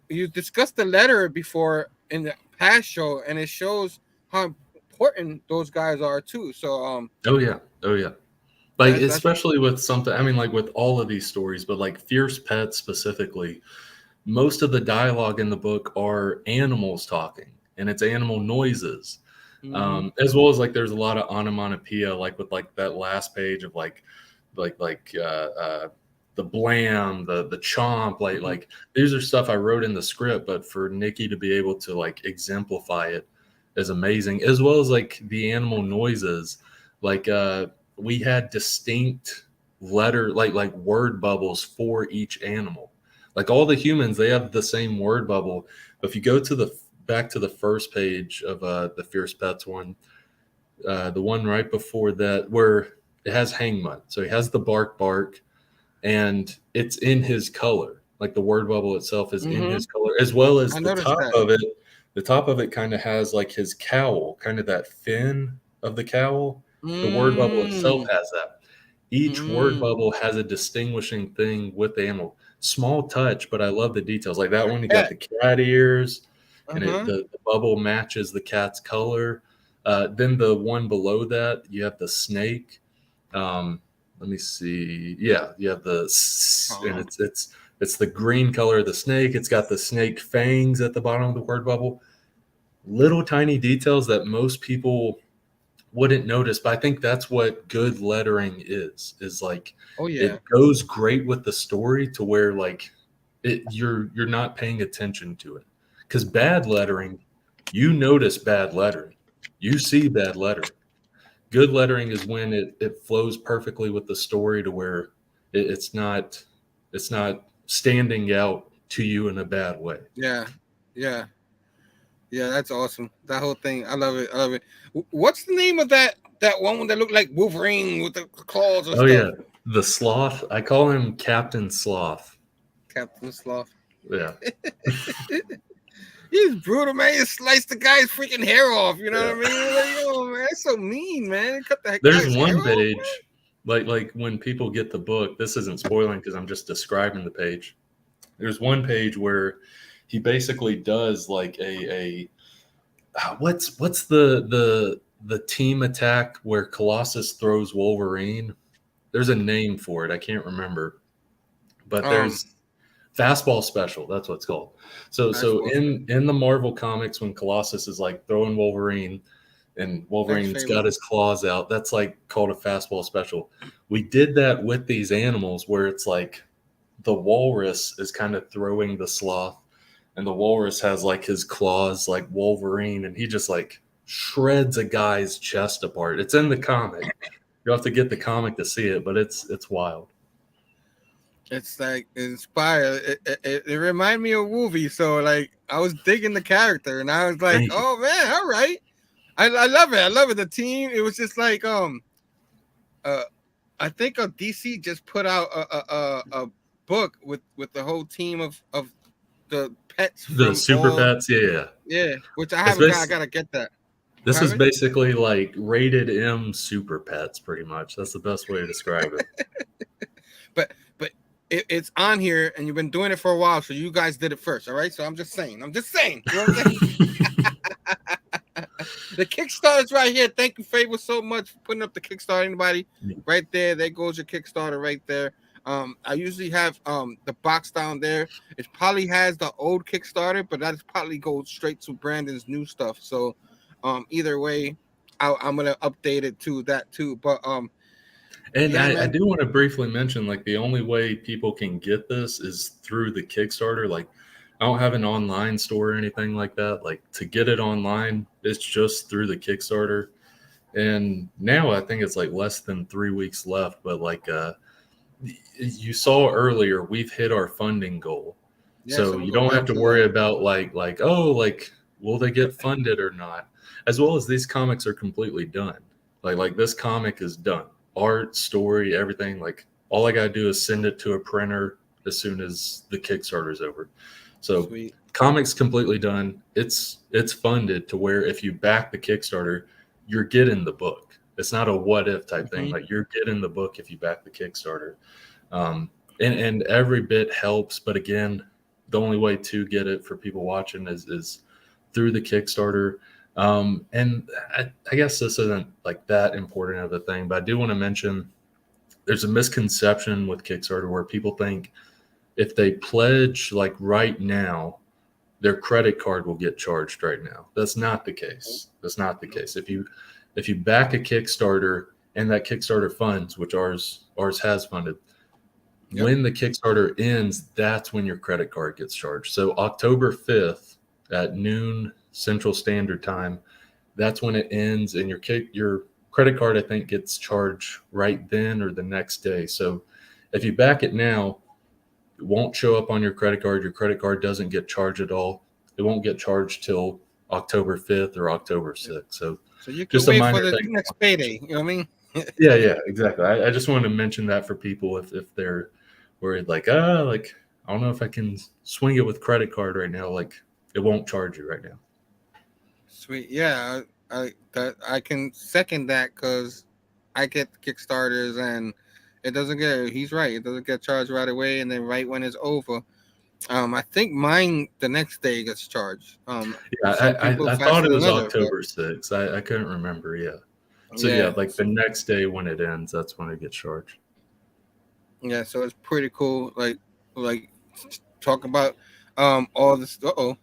you discussed the letter before in the past show, and it shows how important those guys are too. So oh yeah, like that's especially with something, I mean, like with all of these stories, but like Fierce Pets specifically, most of the dialogue in the book are animals talking, and it's animal noises. As well as like there's a lot of onomatopoeia, like with like that last page of like the blam, the chomp, like these are stuff I wrote in the script, but for Nikki to be able to like exemplify it is amazing, as well as like the animal noises. Like we had distinct letter like word bubbles for each animal. Like all the humans, they have the same word bubble. But if you go to the back to the first page of the Fierce Pets one, the one right before that, where it has Hangmut. So he has the bark, and it's in his color. Like the word bubble itself is in his color, as well as the top of it. The top of it kind of has like his cowl, kind of that fin of the cowl. The word bubble itself has that. Each word bubble has a distinguishing thing with the animal. Small touch, but I love the details. Like that one, you got the cat ears, and the bubble matches the cat's color. Then the one below that, you have the snake. Let me see. Yeah, you have the, and it's the green color of the snake. It's got the snake fangs at the bottom of the word bubble. Little tiny details that most people wouldn't notice, but I think that's what good lettering is like, it goes great with the story to where like you're not paying attention to it. Because bad lettering, you notice bad lettering, you see bad lettering. Good lettering is when it flows perfectly with the story to where it's not standing out to you in a bad way. Yeah, that's awesome. That whole thing, I love it. What's the name of that one that looked like Wolverine with the claws and stuff? Yeah, the Sloth. I call him Captain Sloth. Captain Sloth. Yeah. He's brutal, man. He sliced the guy's freaking hair off. You know what I mean? Like, oh man, that's so mean, man. Cut the There's one page, like when people get the book. This isn't spoiling because I'm just describing the page. There's one page where he basically does like what's the team attack where Colossus throws Wolverine? There's a name for it. I can't remember, but there's fastball special. That's what it's called. So in the Marvel comics, when Colossus is like throwing Wolverine and Wolverine's got his claws out, that's like called a fastball special. We did that with these animals where it's like the walrus is kind of throwing the sloth, and the walrus has like his claws like Wolverine, and he just like shreds a guy's chest apart. It's in the comic. You have to get the comic to see it, but it's wild. It's like inspired. It reminded me of a movie, so like I was digging the character, and I was like, oh man, all right. I love it. I love it. The team. It was just like I think DC just put out a book with the whole team of the pets, the super pets. Yeah, which I haven't got. I gotta get that. This is basically like rated M super pets, pretty much. That's the best way to describe it. but it's on here, and you've been doing it for a while, so you guys did it first, all right? So I'm just saying. You know what I'm saying? The Kickstarter's right here. Thank you, Phable, so much for putting up the Kickstarter. Anybody, right there. There goes your Kickstarter right there. I usually have the box down there. It probably has the old Kickstarter, but that probably goes straight to Brandon's new stuff. So either way, I'm gonna update it to that too. But and I do want to briefly mention, like, the only way people can get this is through the Kickstarter. Like, I don't have an online store or anything like that. Like, to get it online, it's just through the Kickstarter. And now I think it's like less than 3 weeks left. But like you saw earlier, we've hit our funding goal. Yeah, so you don't have to worry about like, will they get funded or not? As well as these comics are completely done. Like this comic is done. Art, story, everything. Like, all I gotta do is send it to a printer as soon as the Kickstarter is over. So Comics completely done. It's funded to where if you back the Kickstarter, you're getting the book. It's not a what if type thing. Like you're getting the book if you back the Kickstarter. And every bit helps. But again, the only way to get it for people watching is through the Kickstarter. And I guess this isn't like that important of a thing, but I do want to mention there's a misconception with Kickstarter where people think if they pledge like right now, their credit card will get charged right now. That's not the case. That's not the case. If you back a Kickstarter and that Kickstarter funds, which ours has funded, when the Kickstarter ends, that's when your credit card gets charged. So October 5th at noon Central Standard Time, that's when it ends, and your credit card, I think, gets charged right then or the next day. So if you back it now, it won't show up on your credit card. Your credit card doesn't get charged at all. It won't get charged till October 5th or October 6th. So you can wait for the next payday. You know what I mean? Yeah, exactly. I just wanted to mention that for people if they're worried, like, I don't know if I can swing it with credit card right now. Like, it won't charge you right now. Sweet. Yeah, I can second that because I get Kickstarters and it doesn't get. He's right. It doesn't get charged right away, and then right when it's over. I think mine the next day gets charged. I thought it was October 6th. I couldn't remember. Yeah. So like the next day when it ends, that's when it gets charged. Yeah. So it's pretty cool. Like talk about all this. Don't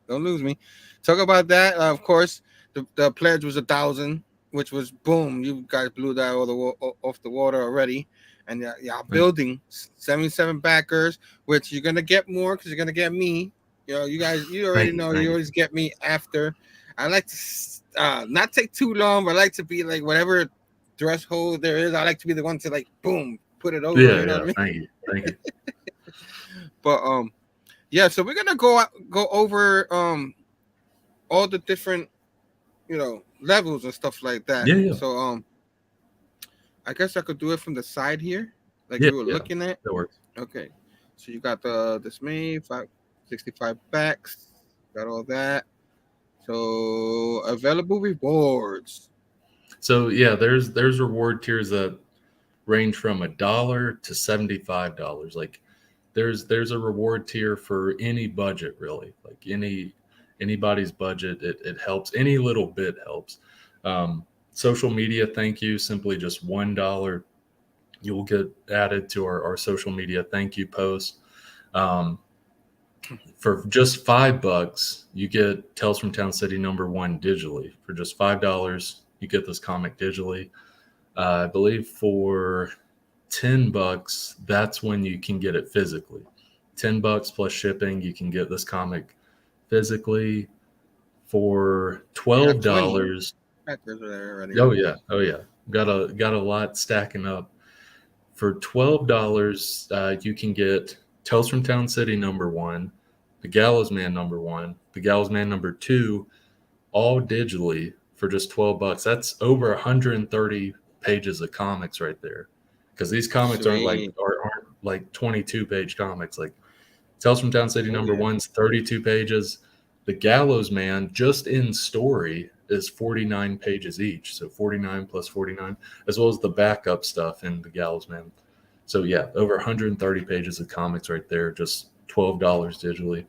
lose me. Talk about that. Of course, the pledge was 1,000, which was boom. You guys blew that off the water already. And building 77 backers, which you're gonna get more because you're gonna get me. You know, you guys, you already know you always get me after. I like to not take too long, but I like to be like whatever threshold there is. I like to be the one to like boom, put it over. Yeah, you know what I mean? Thank you. But so we're gonna go over all the different levels and stuff like that. Yeah. So I guess I could do it from the side here, like you were looking at. That works. Okay, so you got the Dismay 65 backs, got all that. So available rewards. So there's reward tiers that range from $1 to $75. Like there's a reward tier for any budget really, like anybody's budget. It helps. Any little bit helps. Social media, thank you. Simply just $1. You'll get added to our social media thank you post. For just $5, you get Tales from Town City #1 digitally. For just $5, you get this comic digitally. I believe for $10, that's when you can get it physically. $10 plus shipping, you can get this comic physically. For $12. Oh yeah. Got a lot stacking up. For $12, you can get Tales from Town City #1, The Gallows Man #1, The Gallows Man #2, all digitally for just $12. That's over 130 pages of comics right there. Because these comics aren't like 22-page comics. Like Tales from Town City #1's 32 pages. The Gallows Man, just in story, is 49 pages each. So 49 plus 49, as well as the backup stuff in The Gallows Man. So over 130 pages of comics right there, just $12 digitally.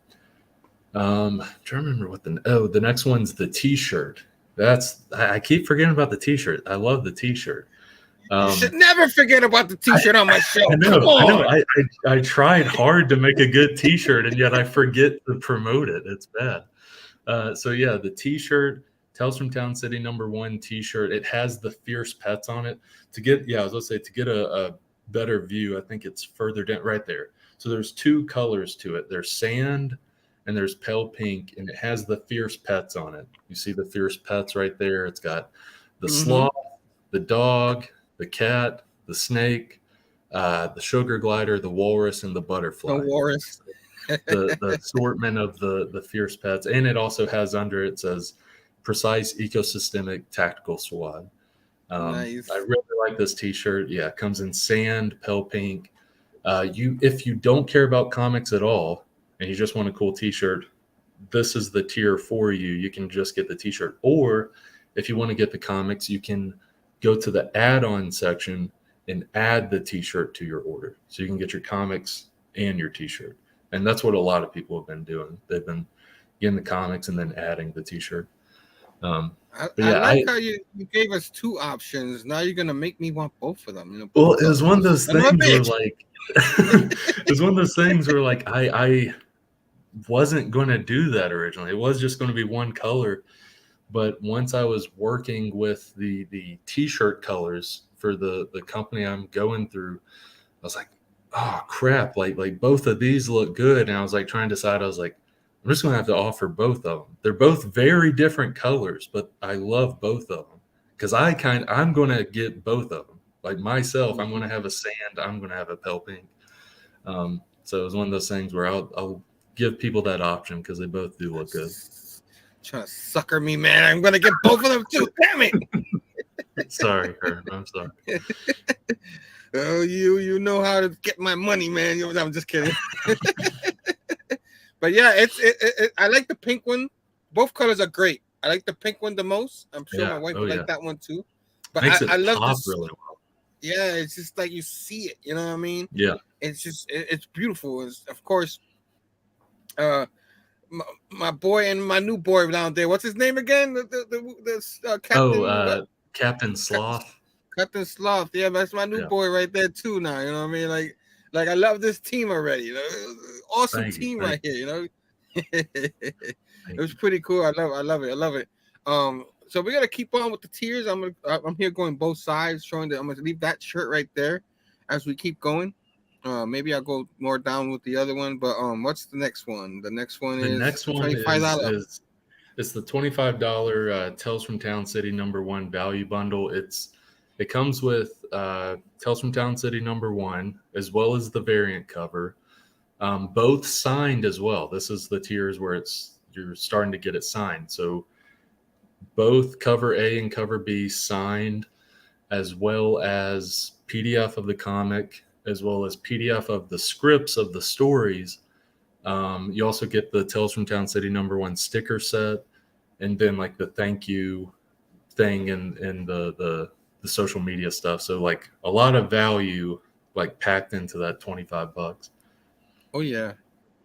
I'm trying to remember what the next one's the T-shirt. I keep forgetting about the T-shirt. I love the T-shirt. You should never forget about the T-shirt on my show. I know. I tried hard to make a good T-shirt, and yet I forget to promote it. It's bad. The T-shirt, Tales from Town City #1 T-shirt. It has the fierce pets on it. To get a better view, I think it's further down right there. So there's two colors to it. There's sand and there's pale pink, and it has the fierce pets on it. You see the fierce pets right there. It's got the sloth, the dog, the cat, the snake, the sugar glider, the walrus, and the butterfly. The walrus. the assortment of the fierce pets. And it also has under it says precise ecosystemic tactical squad. Nice. I really like this T-shirt. Yeah, it comes in sand, pale pink. If you don't care about comics at all, and you just want a cool t-shirt, this is the tier for you. You can just get the t-shirt. Or if you want to get the comics, you can go to the add-on section and add the t-shirt to your order. So you can get your comics and your t-shirt. And that's what a lot of people have been doing. They've been getting the comics and then adding the t-shirt. I like how you gave us 2 options. Now you're gonna make me want both of them. You know, well, it was one of those things where like it was one of those things where like I wasn't going to do that originally. It was just going to be one color. But once I was working with the t-shirt colors for the company I'm going through, I was like, oh crap, like both of these look good. And I was like trying to decide, I was like, I'm just gonna have to offer both of them. They're both very different colors, but I love both of them because I'm gonna get both of them. Like myself, I'm gonna have a sand, I'm gonna have a pale pink. So it was one of those things where I'll give people that option because they both do look good. Trying to sucker me, man. I'm gonna get both of them too. Damn it. Sorry, Herm. I'm sorry. Oh, you know how to get my money, man. I'm just kidding. But yeah, I like the pink one. Both colors are great. I like the pink one the most. I'm sure my wife would like that one too. But I love this really well. Yeah, it's just like you see it. You know what I mean? Yeah. It's just it's beautiful. Of course, my boy and my new boy down there. What's his name again? The Captain. Captain Sloth. Captain Sloth. Yeah, that's my new boy right there too. Now you know what I mean. Like I love this team already. You know, awesome team right here. You know, it was pretty cool. I love it. So we gotta keep on with the tiers. I'm here going both sides, showing that I'm gonna leave that shirt right there as we keep going. Maybe I'll go more down with the other one, but what's the next one? The next one is $25. It's the $25 Tales from Town City #1 value bundle. It comes with Tales from Town City #1 as well as the variant cover, both signed as well. This is the tiers where you're starting to get it signed. So both cover A and cover B signed, as well as PDF of the comic, as well as PDF of the scripts of the stories. You also get the Tales from Town City #1 sticker set, and then like the thank you thing and the social media stuff. So like a lot of value like packed into that $25. Oh yeah.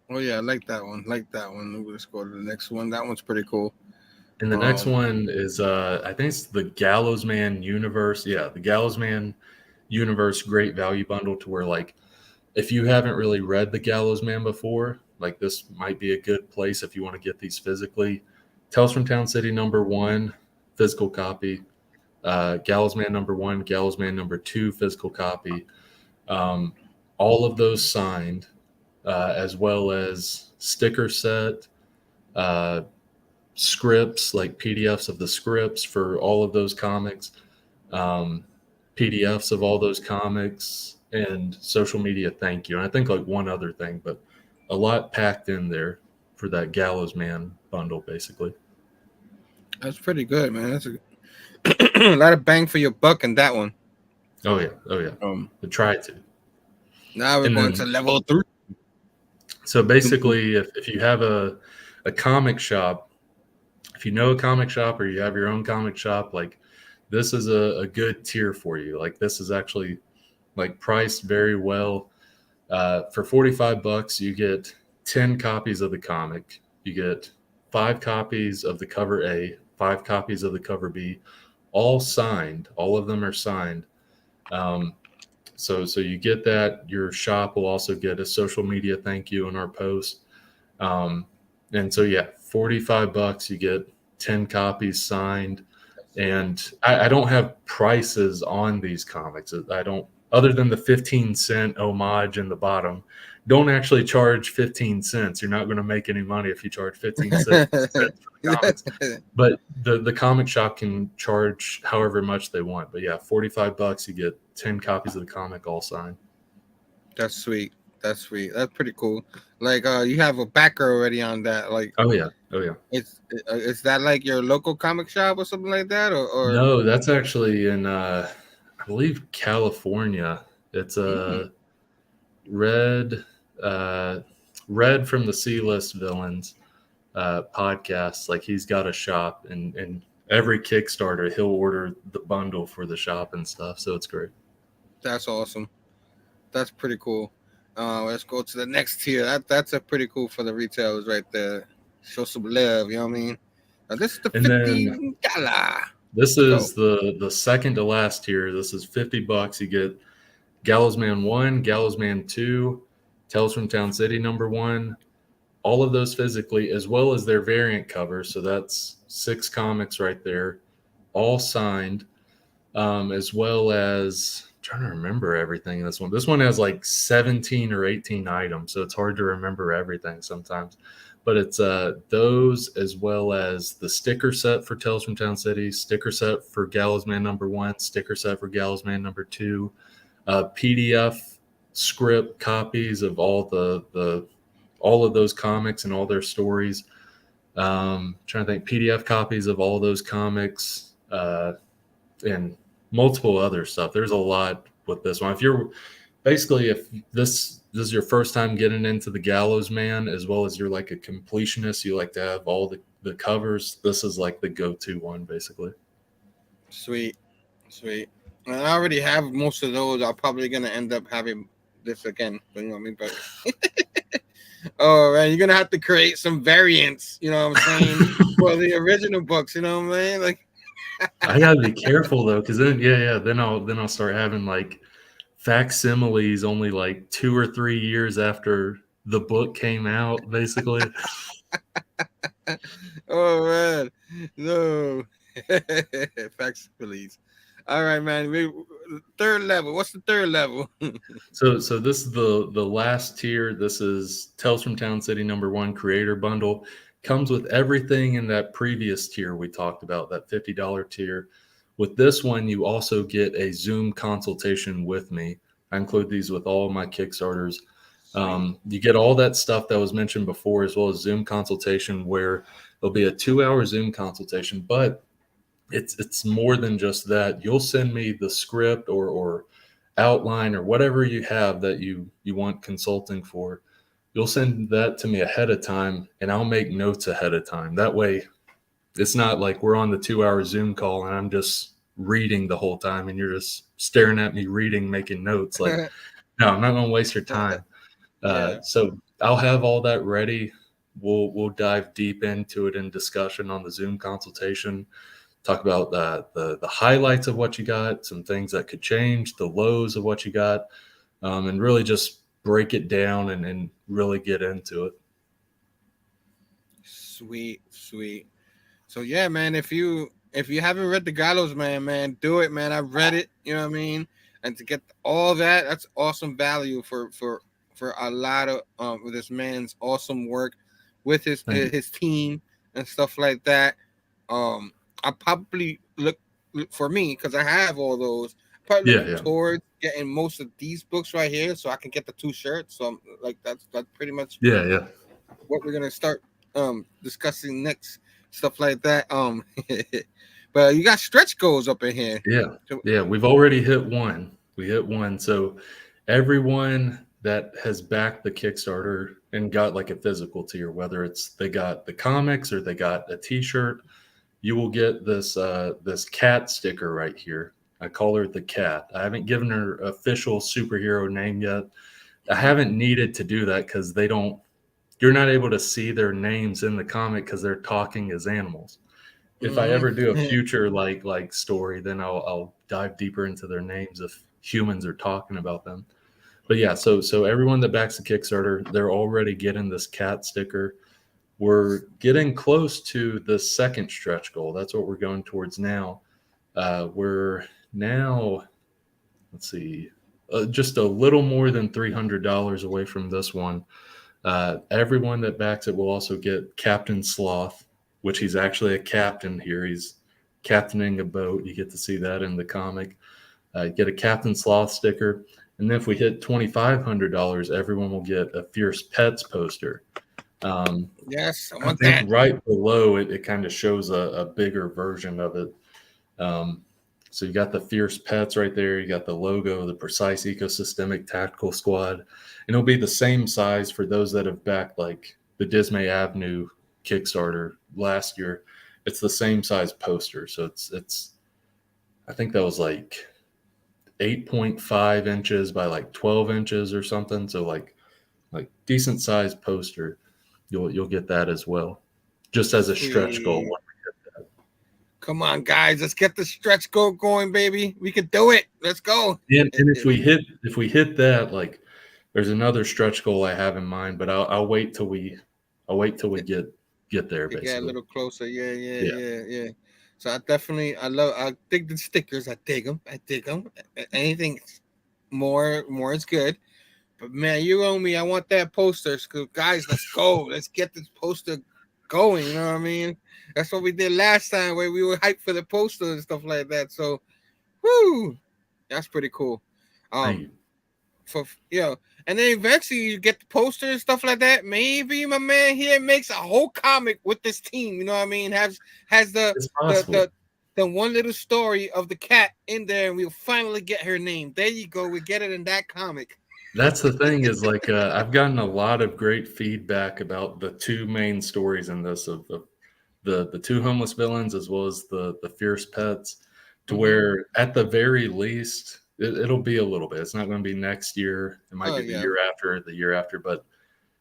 I like that one. Let's go to the next one. That one's pretty cool. And the next one is I think it's the Gallows Man Universe. Yeah, the Gallows Man Universe Great Value Bundle, to where like if you haven't really read the Gallows Man before, like this might be a good place if you want to get these physically. Tales from Town City #1 physical copy, Gallows Man #1, Gallows Man #2 physical copy, all of those signed, as well as sticker set, scripts, like PDFs of the scripts for all of those comics, PDFs of all those comics, and social media thank you. And I think like one other thing, but a lot packed in there for that Gallows Man bundle, basically. That's pretty good, man. That's a lot of bang for your buck in that one. Oh yeah. I tried to. Now we're going to level 3. So basically, if you have a comic shop, if you know a comic shop or you have your own comic shop, like this is a good tier for you. Like this is actually like priced very well. For $45, you get 10 copies of the comic. You get 5 copies of the cover A, 5 copies of the cover B, all signed. All of them are signed. So you get that. Your shop will also get a social media thank you in our post. And so, yeah, $45, you get 10 copies signed. And I don't have prices on these comics. I don't, other than the 15-cent homage in the bottom, don't actually charge 15 cents. You're not going to make any money if you charge 15 cents for the comics. But the comic shop can charge however much they want. But yeah, $45, you get 10 copies of the comic all signed. That's sweet. That's pretty cool. Like you have a backer already on that. Like oh yeah. Is that like your local comic shop or something like that? Or no, that's actually in I believe California. It's a red Red from the C-List Villains podcast. Like he's got a shop, and every Kickstarter he'll order the bundle for the shop and stuff. So it's great. That's awesome. That's pretty cool. Let's go to the next tier. That's a pretty cool for the retailers right there. Show some love, you know what I mean? Now this is the $50. This is the second to last tier. This is $50. You get Gallows Man 1, Gallows Man 2, Tales from Town City #1, all of those physically, as well as their variant covers. So that's 6 comics right there, all signed, as well as I'm trying to remember everything in this one. This one has like 17 or 18 items, so it's hard to remember everything sometimes. But it's those, as well as the sticker set for Tales from Town City, sticker set for Gallows Man #1, sticker set for Gallows Man #2, PDF script copies of all all of those comics and all their stories. Trying to think, PDF copies of all those comics, and multiple other stuff. There's a lot with this one. If this is your first time getting into the Gallows Man, as well as you're like a completionist, you like to have all the covers, this is like the go-to one, basically. Sweet. And I already have most of those. I'm probably gonna end up having this again. You know what I mean? But oh man, you're gonna have to create some variants, you know what I'm saying, for the original books, you know what I mean? Like I gotta be careful though, because then I'll start having like facsimiles only like 2 or 3 years after the book came out, basically. Oh man, no. Facsimiles. All right, man. Third level. What's the third level? So this is the last tier. This is Tales from Town City #1 Creator Bundle. Comes with everything in that previous tier we talked about, that $50 tier. With this one, you also get a Zoom consultation with me. I include these with all of my Kickstarters. You get all that stuff that was mentioned before, as well as Zoom consultation, where it'll be a 2-hour Zoom consultation, but it's more than just that. You'll send me the script or outline or whatever you have that you want consulting for. You'll send that to me ahead of time, and I'll make notes ahead of time. That way, it's not like we're on the 2-hour Zoom call and I'm just reading the whole time and you're just staring at me reading, making notes. Like, no, I'm not going to waste your time. So I'll have all that ready. We'll dive deep into it in discussion on the Zoom consultation. Talk about the highlights of what you got, some things that could change, the lows of what you got, and really just break it down and really get into it. Sweet. So yeah, man, if you haven't read the Gallows Man, do it, man. I've read it, you know what I mean? And to get all that's awesome value for a lot of this man's awesome work with his team and stuff like that. I probably look for me, because I have all those. Probably look towards getting most of these books right here, so I can get the 2 shirts. So I'm, like that's pretty much what we're gonna start discussing next, stuff like that. But you got stretch goals up in here. Yeah, we've already hit one. We hit one. So everyone that has backed the Kickstarter and got like a physical tier, whether it's they got the comics or they got a t-shirt, you will get this cat sticker right here. I call her the Cat. I haven't given her official superhero name yet. I haven't needed to do that because you're not able to see their names in the comic because they're talking as animals. If I ever do a future like story, then I'll dive deeper into their names if humans are talking about them. But yeah, so everyone that backs the Kickstarter, they're already getting this cat sticker. We're getting close to the second stretch goal. That's what we're going towards now. We're now, let's see, just a little more than $300 away from this one. Everyone that backs it will also get Captain Sloth, which he's actually a captain here. He's captaining a boat. You get to see that in the comic. Get a Captain Sloth sticker. And then if we hit $2,500, everyone will get a Fierce Pets poster. Yes, I think that. Right below it, it kind of shows a bigger version of it. So you got the fierce pets right there. You got the logo, the precise ecosystemic tactical squad. And it'll be the same size for those that have backed like the Dismay Avenue Kickstarter last year. It's the same size poster. So it's I think that was like 8.5 inches by like 12 inches or something. So like decent sized poster. You'll get that as well. Just as a stretch goal. Come on, guys, let's get the stretch goal going, baby. We can do it. Let's go. And if we hit that, like there's another stretch goal I have in mind, but I'll wait till we get there. Basically, get a little closer. Yeah. So I dig the stickers. I dig them. Anything more is good. But man, you owe me. I want that poster. Guys, let's go. Let's get this poster going. You know what I mean? That's what we did last time, where we were hyped for the poster and stuff like that. So, whoo, that's pretty cool. And then eventually you get the poster and stuff like that. Maybe my man here makes a whole comic with this team. You know what I mean? Has the one little story of the cat in there, and we'll finally get her name. There you go. We get it in that comic. That's the thing is like I've gotten a lot of great feedback about the two main stories in this of the two homeless villains as well as the fierce pets, to where at the very least it'll be a little bit. It's not going to be next year. It might be the year after, but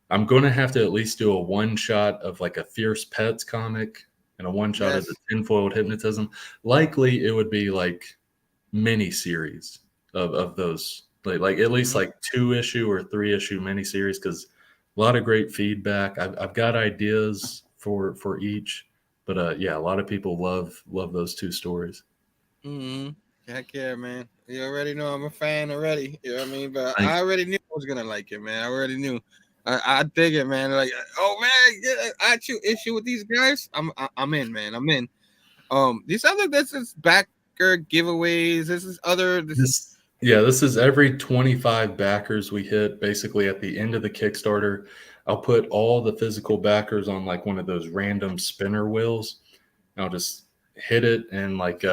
I'm going to have to at least do a one shot of like a fierce pets comic and a one shot of the tinfoiled hypnotism. Likely it would be like mini series of those, like at least like 2-issue or 3-issue mini series, because a lot of great feedback. I've got ideas for each, but a lot of people love those two stories. Heck yeah, man. You already know I'm a fan already. You know what I mean? But I already knew I was gonna like it, man. I already knew. I dig it, man. Like, oh man, I choose issue with these guys. I'm in, man. I'm in. This is backer giveaways. This is every 25 backers we hit basically at the end of the Kickstarter. I'll put all the physical backers on like one of those random spinner wheels. I'll just hit it, and like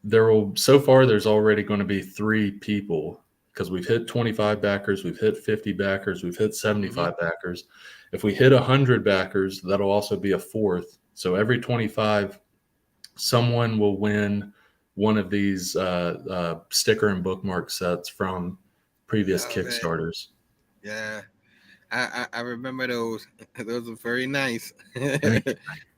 there's already going to be 3 people, because we've hit 25 backers, we've hit 50 backers, we've hit 75 backers. If we hit 100 backers, that'll also be a 4th. So every 25, someone will win one of these sticker and bookmark sets from previous Kickstarters. Man. Yeah, I remember those. Those are very nice.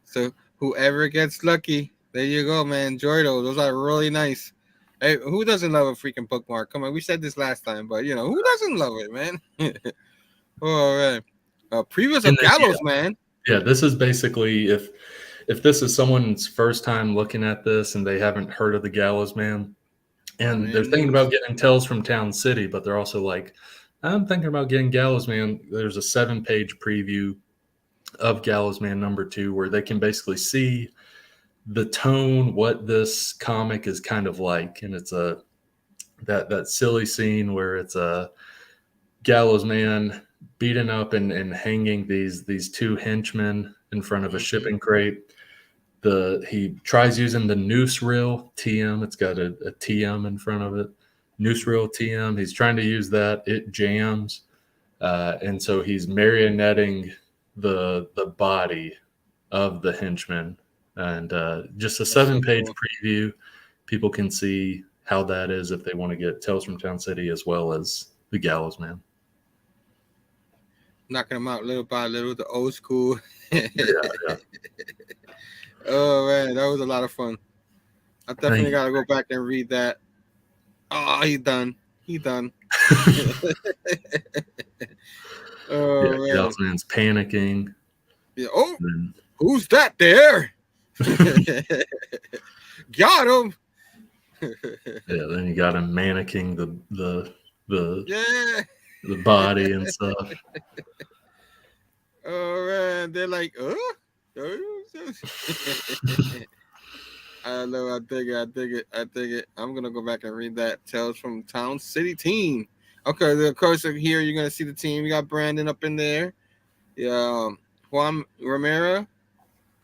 So whoever gets lucky, there you go, man. Enjoy those. Those are really nice. Hey, who doesn't love a freaking bookmark? Come on, we said this last time, but who doesn't love it, man? All right. Previous of Gallows, man. Yeah, this is basically if this is someone's first time looking at this and they haven't heard of the Gallows Man, and they're thinking about getting Tales from Town City, but they're also like, I'm thinking about getting Gallows Man. There's a 7-page preview of Gallows Man #2 where they can basically see the tone, what this comic is kind of like. And it's that silly scene where it's a Gallows Man beating up and hanging these 2 henchmen in front of a shipping crate. He tries using the noose reel TM. It's got a TM in front of it. Noose reel TM. He's trying to use that. It jams. And so he's marionetting the body of the henchman. And just a 7-page preview. People can see how that is if they want to get Tales from Town City as well as the Gallows Man. Knocking them out little by little, the old school. Yeah. Oh man, that was a lot of fun. I definitely gotta go back and read that. Oh, he done. Oh man, Gallows Man's panicking. Yeah. Oh, who's that there? Got him. Yeah, then you got him mannequing the body and stuff. Oh man, they're like, I know, I dig it. I'm gonna go back and read that Tales from Town City team. Okay, of course here you're gonna see the team. You got Brandon up in there. Yeah, Juan Romero,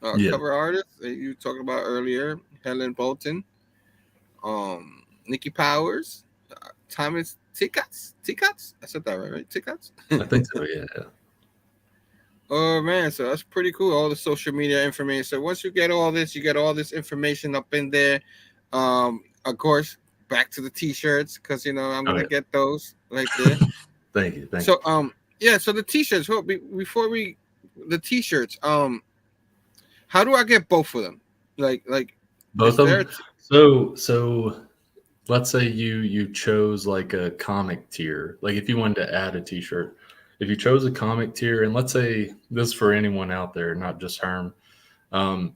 cover artist that you talked about earlier. Helen Bolton, Nikki Powers, Thomas Tickets. I said that right? Tickets. I think so. Yeah. Oh man, so that's pretty cool. All the social media information. So once you get all this, you get all this information up in there. Of course, back to the t-shirts because I'm gonna get those right there. Thank you. So yeah. So the t-shirts. Well, before the t-shirts. How do I get both of them? Like both of them. So let's say you chose like a comic tier. Like if you wanted to add a t-shirt, if you chose a comic tier, and let's say this is for anyone out there, not just Herm.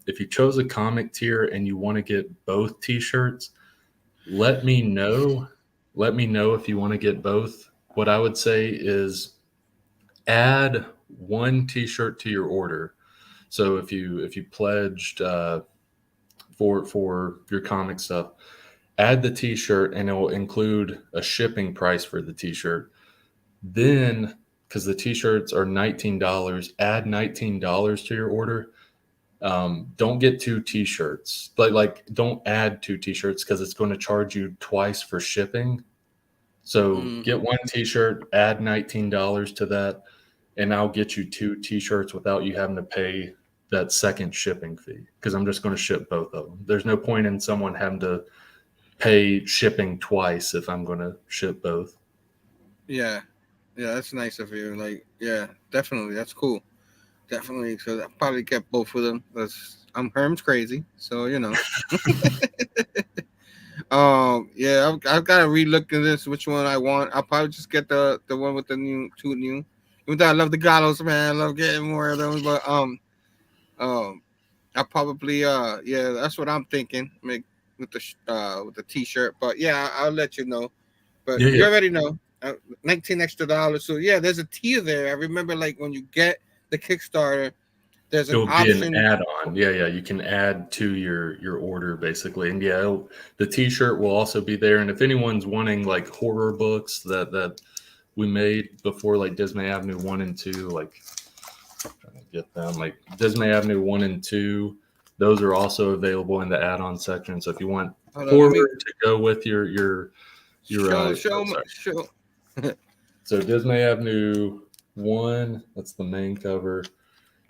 If you chose a comic tier and you want to get both t-shirts, let me know. Let me know if you want to get both. What I would say is add one t-shirt to your order. So if you pledged for your comic stuff, add the t-shirt and it will include a shipping price for the t-shirt. Then, because the t-shirts are $19, add $19 to your order. Don't get two t-shirts. Like don't add two t-shirts because it's going to charge you twice for shipping. So get one t-shirt, add $19 to that, and I'll get you two t-shirts without you having to pay that second shipping fee because I'm just going to ship both of them. There's no point in someone having to pay shipping twice if I'm going to ship both. Yeah, that's nice of you. Like, yeah, definitely, that's cool. Definitely, so I'll probably get both of them. I'm Herm's crazy, so yeah, I've got to relook at this. Which one I want? I'll probably just get the one with the two new. Even though I love the Gallows, man, I love getting more of them. But I probably yeah, that's what I'm thinking. Make with the t-shirt. But yeah, I'll let you know. But you already know, $19 extra. So yeah, there's a tier there. I remember like when you get the Kickstarter, there's an option. Be an add-on. Yeah, you can add to your order basically, and yeah, the t-shirt will also be there. And if anyone's wanting like horror books that we made before, like Dismay Avenue 1 and 2, like trying to get them, like Dismay Avenue 1 and 2, those are also available in the add-on section. So if you want horror to go with your show. So Dismay Avenue 1, that's the main cover.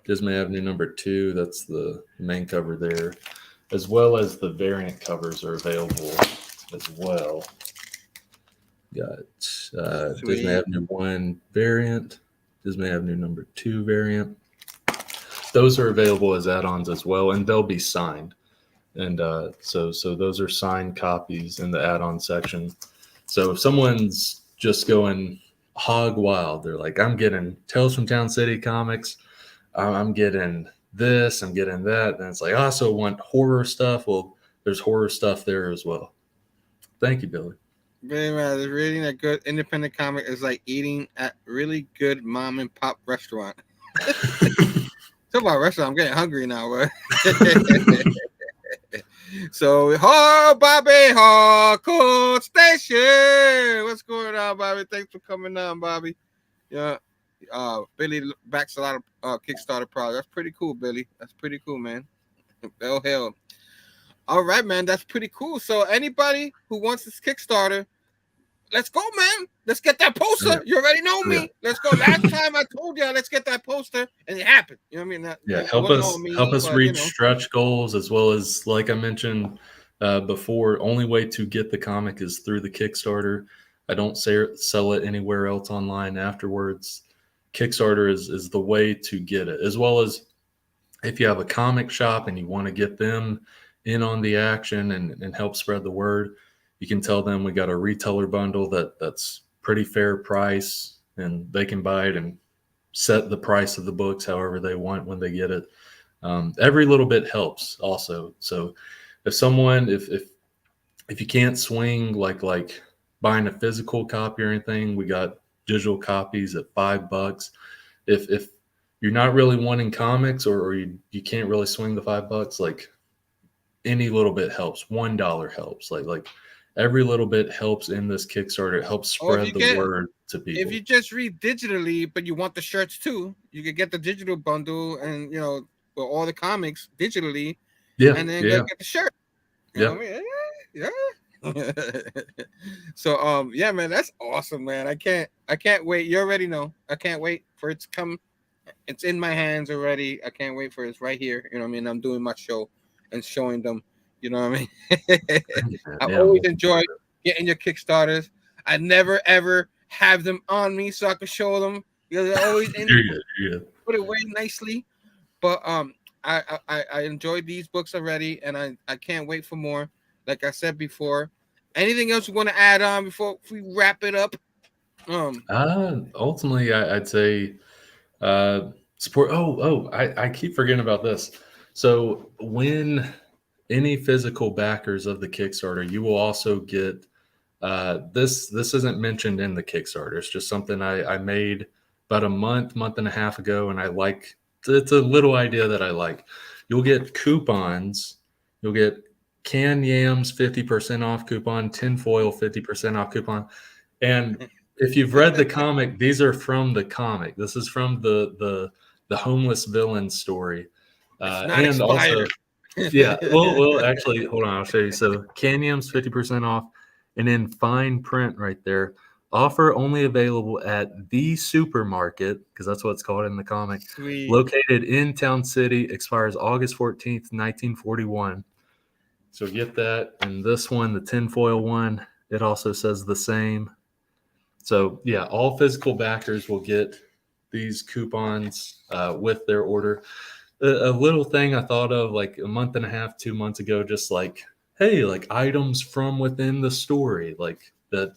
Dismay Avenue number 2, that's the main cover there, as well as the variant covers are available as well. Got Dismay Avenue 1 variant, Dismay Avenue number 2 variant. Those are available as add-ons as well, and they'll be signed. And so those are signed copies in the add-on section. So if someone's just going hog wild, they're like, I'm getting Tales from Town City comics, I'm getting this, I'm getting that, and it's like, I also want horror stuff. Well, there's horror stuff there as well. Thank you, Billy. Man, reading a good independent comic is like eating at really good mom and pop restaurant. Talk about restaurant, I'm getting hungry now, bro. So, Bobby, Cold Station. What's going on, Bobby? Thanks for coming on, Bobby. Yeah. Billy backs a lot of Kickstarter projects. That's pretty cool, Billy. That's pretty cool, man. Oh hell. All right, man. That's pretty cool. So anybody who wants this Kickstarter, let's go, man. Let's get that poster. Yeah. You already know me. Yeah. Let's go. Last time I told y'all, let's get that poster, and it happened. You know what I mean? Help us reach stretch goals, as well as, like I mentioned before, only way to get the comic is through the Kickstarter. I don't sell it anywhere else online afterwards. Kickstarter is the way to get it, as well as if you have a comic shop and you want to get them in on the action and help spread the word, you can tell them we got a retailer bundle that's pretty fair price, and they can buy it and set the price of the books however they want when they get it. Every little bit helps also. So if someone, if you can't swing like buying a physical copy or anything, we got digital copies at $5. If you're not really wanting comics or you can't really swing the $5, like any little bit helps. $1 helps. Like every little bit helps in this Kickstarter. It helps spread the word to people. If you just read digitally, but you want the shirts too, you could get the digital bundle and for all the comics digitally. Yeah. And then get the shirt. You know what I mean? Yeah. So yeah, man, that's awesome, man. I can't wait. You already know. I can't wait for it to come. It's in my hands already. I can't wait for it's right here. You know what I mean? I'm doing my show and showing them. You know what I mean? I Yeah, always enjoy getting your Kickstarters. I never ever have them on me so I can show them. They're always in you're good. You're good. put away nicely. But I enjoyed these books already, and I can't wait for more. Like I said before, anything else you want to add on before we wrap it up? Ultimately, I'd say support. I keep forgetting about this. So when any physical backers of the Kickstarter, you will also get this. This isn't mentioned in the Kickstarter. It's just something I made about a month and a half ago, and I like. It's a little idea that I like. You'll get coupons. You'll get canned yams 50% off coupon, tinfoil 50% off coupon, and if you've read the comic, these are from the comic. This is from the homeless villain story, It's not and also, expired. yeah. Well, actually, hold on, I'll show you. So, Canyons 50% off, and in fine print right there. Offer only available at the supermarket because that's what it's called in the comic. Sweet. Located in Town City, expires August 14th, 1941. So get that. And this one, the tinfoil one, it also says the same. So yeah, all physical backers will get these coupons with their order. A little thing I thought of like a month and a half, 2 months ago, just like, hey, like items from within the story, like that.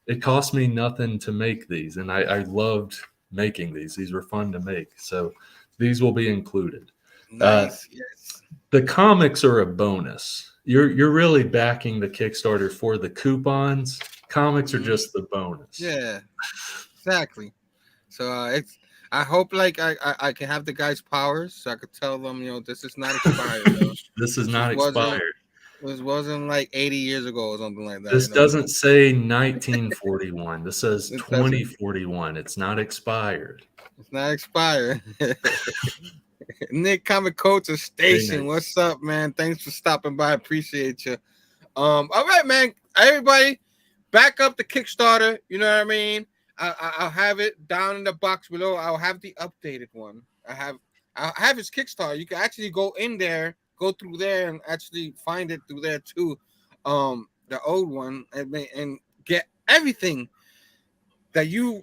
It cost me nothing to make these, and I loved making these. These were fun to make, so these will be included. Nice. Yes. The comics are a bonus. You're really backing the Kickstarter for the coupons. Comics are just the bonus. Yeah. Exactly. So it's. I hope like I can have the guys' powers so I could tell them, this is not expired. This is not expired. This wasn't like 80 years ago or something like that. This doesn't say 1941. This says It 2041. It's not expired. It's not expired. Nick Comic Culture Station. What's up, man? Thanks for stopping by. Appreciate you. All right, man. Everybody, back up the Kickstarter. You know what I mean? I'll have it down in the box below. I'll have the updated one. I'll have his Kickstarter. You can actually go in there, go through there, and actually find it through there too. The old one and get everything that you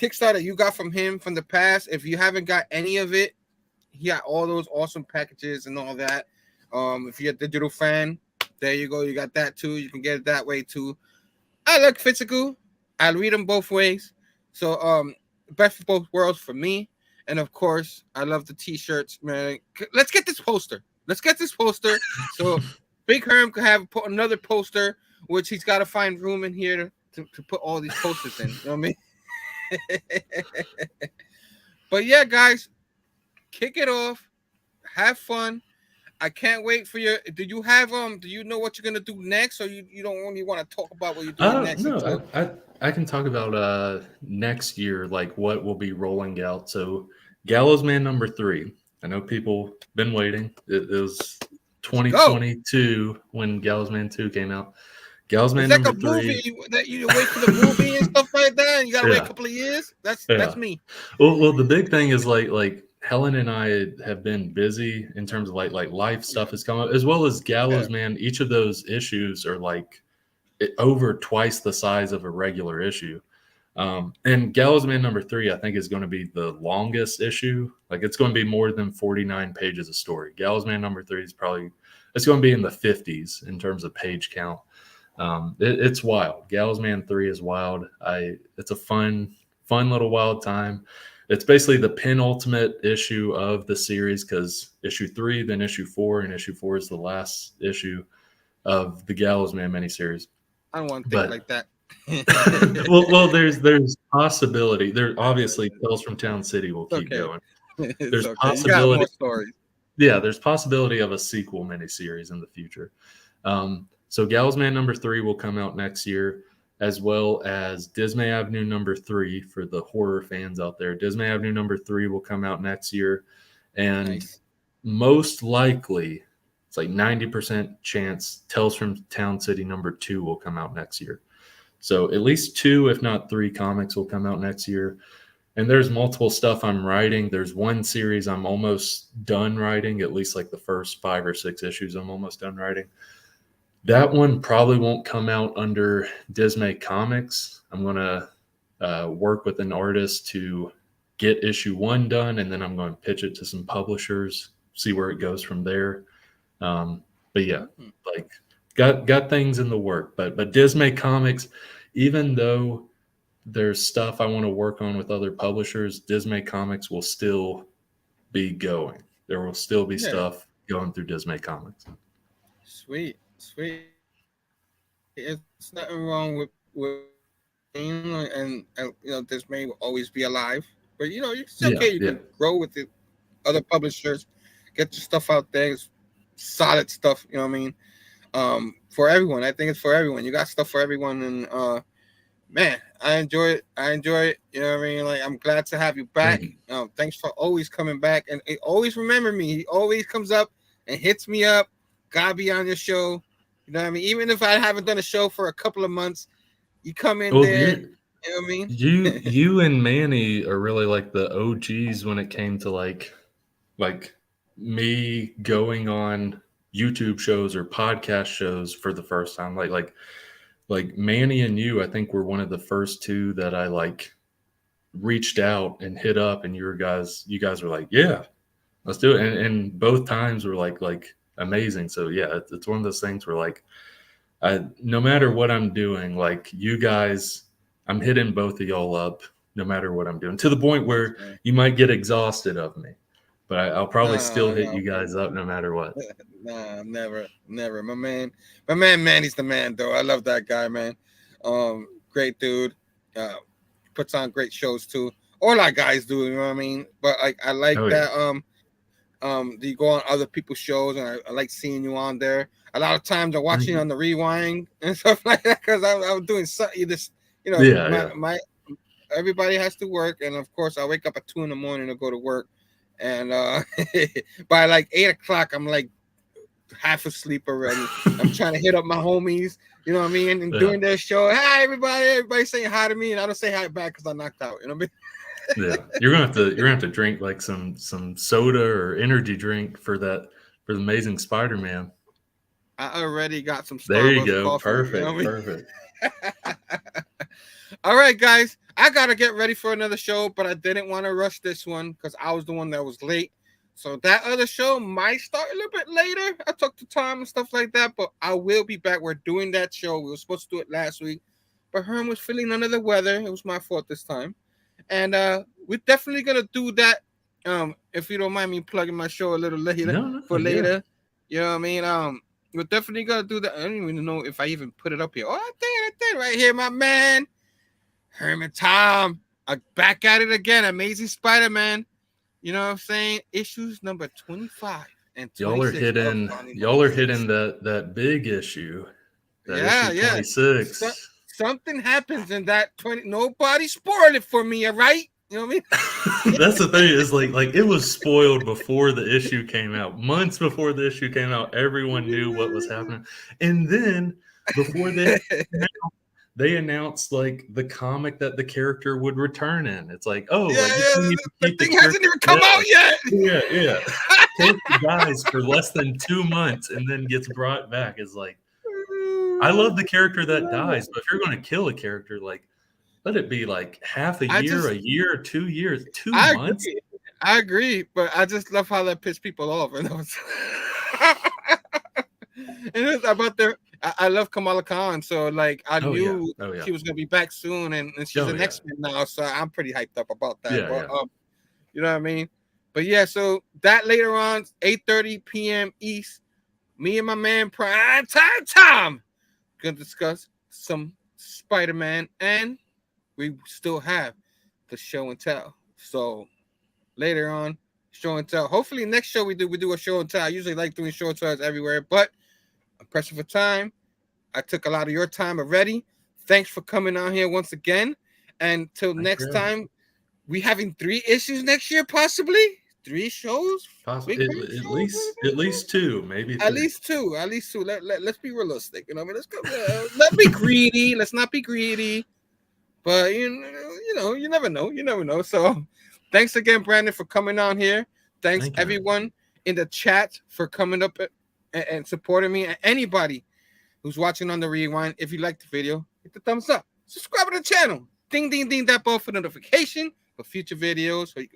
Kickstarter you got from him from the past. If you haven't got any of it, he got all those awesome packages and all that. If you're a digital fan, there you go. You got that too. You can get it that way too. I like physical. I read them both ways. So best of both worlds for me. And of course, I love the t-shirts, man. Let's get this poster. So Big Herm could put another poster, which he's got to find room in here to put all these posters in. You know what I mean? But yeah, guys, kick it off. Have fun. I can't wait for your. Do you know what you're gonna do next, or you don't only want to talk about what you're doing next? No, I can talk about next year, like what will be rolling out. So Gallows Man #3. I know people been waiting. It was 2022 when Gallows Man 2 came out. Gallows Man it's like #3. A movie that you wait for the movie and stuff like that, and you gotta wait a couple of years. That's me. Well, the big thing is like Helen and I have been busy in terms of like life stuff has come up, as well as Gallows Man. Each of those issues are like over twice the size of a regular issue. And Gallows Man #3, I think, is going to be the longest issue. Like it's going to be more than 49 pages of story. Gallows Man #3 is it's going to be in the 50s in terms of page count. It's wild. Gallows Man 3 is wild. It's a fun little wild time. It's basically the penultimate issue of the series because issue 3, then issue 4, and issue 4 is the last issue of the Gallows Man miniseries. I don't want to think like that. well, there's possibility. There obviously Tales from Town City will keep going. There's possibility. Yeah, there's possibility of a sequel miniseries in the future. So Gallows Man #3 will come out next year, as well as Dismay Avenue #3 for the horror fans out there. Dismay Avenue #3 will come out next year, and most likely It's like 90% chance Tales from Town City #2 will come out next year. So at least 2, if not 3 comics will come out next year. And there's multiple stuff I'm writing. There's one series I'm almost done writing, at least like the first 5 or 6 issues I'm almost done writing. That one probably won't come out under Dismay Comics. I'm going to work with an artist to get issue 1 done, and then I'm going to pitch it to some publishers, see where it goes from there. But yeah, like got things in the work. But Dismay Comics, even though there's stuff I want to work on with other publishers, Dismay Comics will still be going. There will still be stuff going through Dismay Comics. Sweet. It's nothing wrong with and Dismay will always be alive. But it's okay. You can grow with the other publishers, get your stuff out there. It's solid stuff. You know what I mean? For everyone, I think it's for everyone. You got stuff for everyone, and man, I enjoy it. You know what I mean? Like, I'm glad to have you back. Thanks for always coming back, and always remember me. He always comes up and hits me up. Gotta be on your show. You know what I mean? Even if I haven't done a show for a couple of months, you come in there. You know what I mean? You and Manny are really like the OGs when it came to like me going on YouTube shows or podcast shows for the first time. Like Manny and you, I think were one of the first 2 that I like reached out and hit up, and you guys were like, yeah, let's do it. And both times were like amazing. So yeah, it's one of those things where like, no matter what I'm doing, like you guys, I'm hitting both of y'all up no matter what I'm doing, to the point where you might get exhausted of me, but I'll probably still hit you guys up no matter what. Nah, never. My man, Manny's the man, though. I love that guy, man. Great dude. Puts on great shows too. All our guys do, you know what I mean? But I like that. You go on other people's shows, and I like seeing you on there. A lot of times I'm watching on the rewind and stuff like that, because I'm doing something. My everybody has to work, and of course I wake up at 2 a.m. to go to work, and by like 8 o'clock I'm like half asleep already. I'm trying to hit up my homies, you know what I mean, and doing their show. Hi everybody saying hi to me, and I don't say hi back because I'm knocked out. You know what I mean? Yeah, you're gonna have to drink like some soda or energy drink for the Amazing Spider-Man. I already got some Starbucks there you go coffee, perfect. All right, guys, I gotta get ready for another show, but I didn't want to rush this one because I was the one that was late. So that other show might start a little bit later. I talked to Tom and stuff like that, but I will be back. We're doing that show. We were supposed to do it last week, but Herm was feeling under the weather. It was my fault this time. And we're definitely gonna do that. If you don't mind me plugging my show a little later later. You know what I mean? We're definitely gonna do that. I don't even know if I even put it up here. Oh, I did right here, my man. Herm and Tom are back at it again. Amazing Spider-Man. You know what I'm saying? Issues number 25 and 26. Y'all are hitting that big issue. Issue 26. Something happens in that 20. Nobody spoiled it for me, all right? You know what I mean? That's the thing, is like it was spoiled before the issue came out. Months before the issue came out, everyone knew what was happening. And then before they announced like the comic that the character would return in. It's like, the thing hasn't even come out yet. Yeah. Character dies for less than 2 months and then gets brought back. It's like, I love the character that dies, but if you're going to kill a character, like, let it be like half a year, 2 years, 2 months. I agree, but I just love how that pissed people off. And it's about I love Kamala Khan, so like I knew she was gonna be back soon, and she's an X-Men now, so I'm pretty hyped up about that. You know what I mean? But yeah, so that later on, 8:30 p.m. East, me and my man Prime Time Tom gonna discuss some Spider-Man, and we still have the show and tell. So later on, show and tell. Hopefully next show we do a show and tell. I usually like doing show and tells everywhere, but I'm pressing for time. I took a lot of your time already. Thanks for coming on here once again. And till next time, we having 3 issues next year, possibly. 3 shows. Possibly at least 2, maybe 3. At least two. Let's be realistic. You know, I mean, let's go. Let's be greedy. Let's not be greedy. But you know, you never know. You never know. So, thanks again, Brandon, for coming on here. Thanks everyone in the chat for coming up and supporting me. And anybody who's watching on the rewind, if you liked the video, hit the thumbs up. Subscribe to the channel. Ding, ding, ding that bell for notification for future videos. So a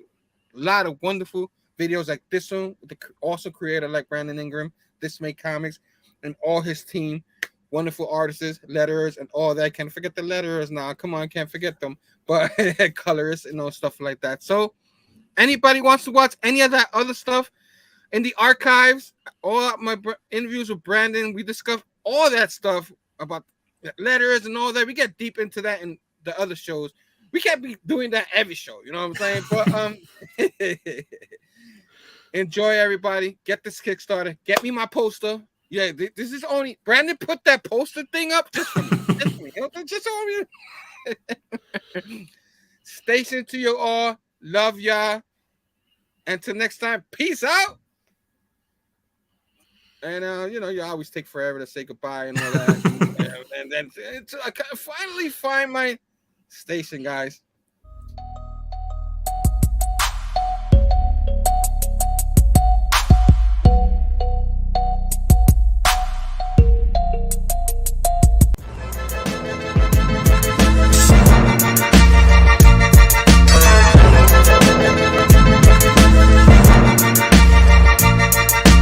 lot of wonderful videos like this one with the awesome creator like Brandon Ingram, Dismay Comics, and all his team. Wonderful artists, letterers, and all that. Can't forget the letterers now. Come on, can't forget them. But colorists and all stuff like that. So anybody wants to watch any of that other stuff in the archives, all my interviews with Brandon, we discuss all that stuff about letters and all that. We get deep into that in the other shows. We can't be doing that every show, you know what I'm saying? But enjoy, everybody. Get this Kickstarter. Get me my poster. Yeah, this is only Brandon put that poster thing up just for me. Just on me. Station to you all. Love y'all. Until next time, peace out. And you know, you always take forever to say goodbye and all that. And then I finally find my station, guys.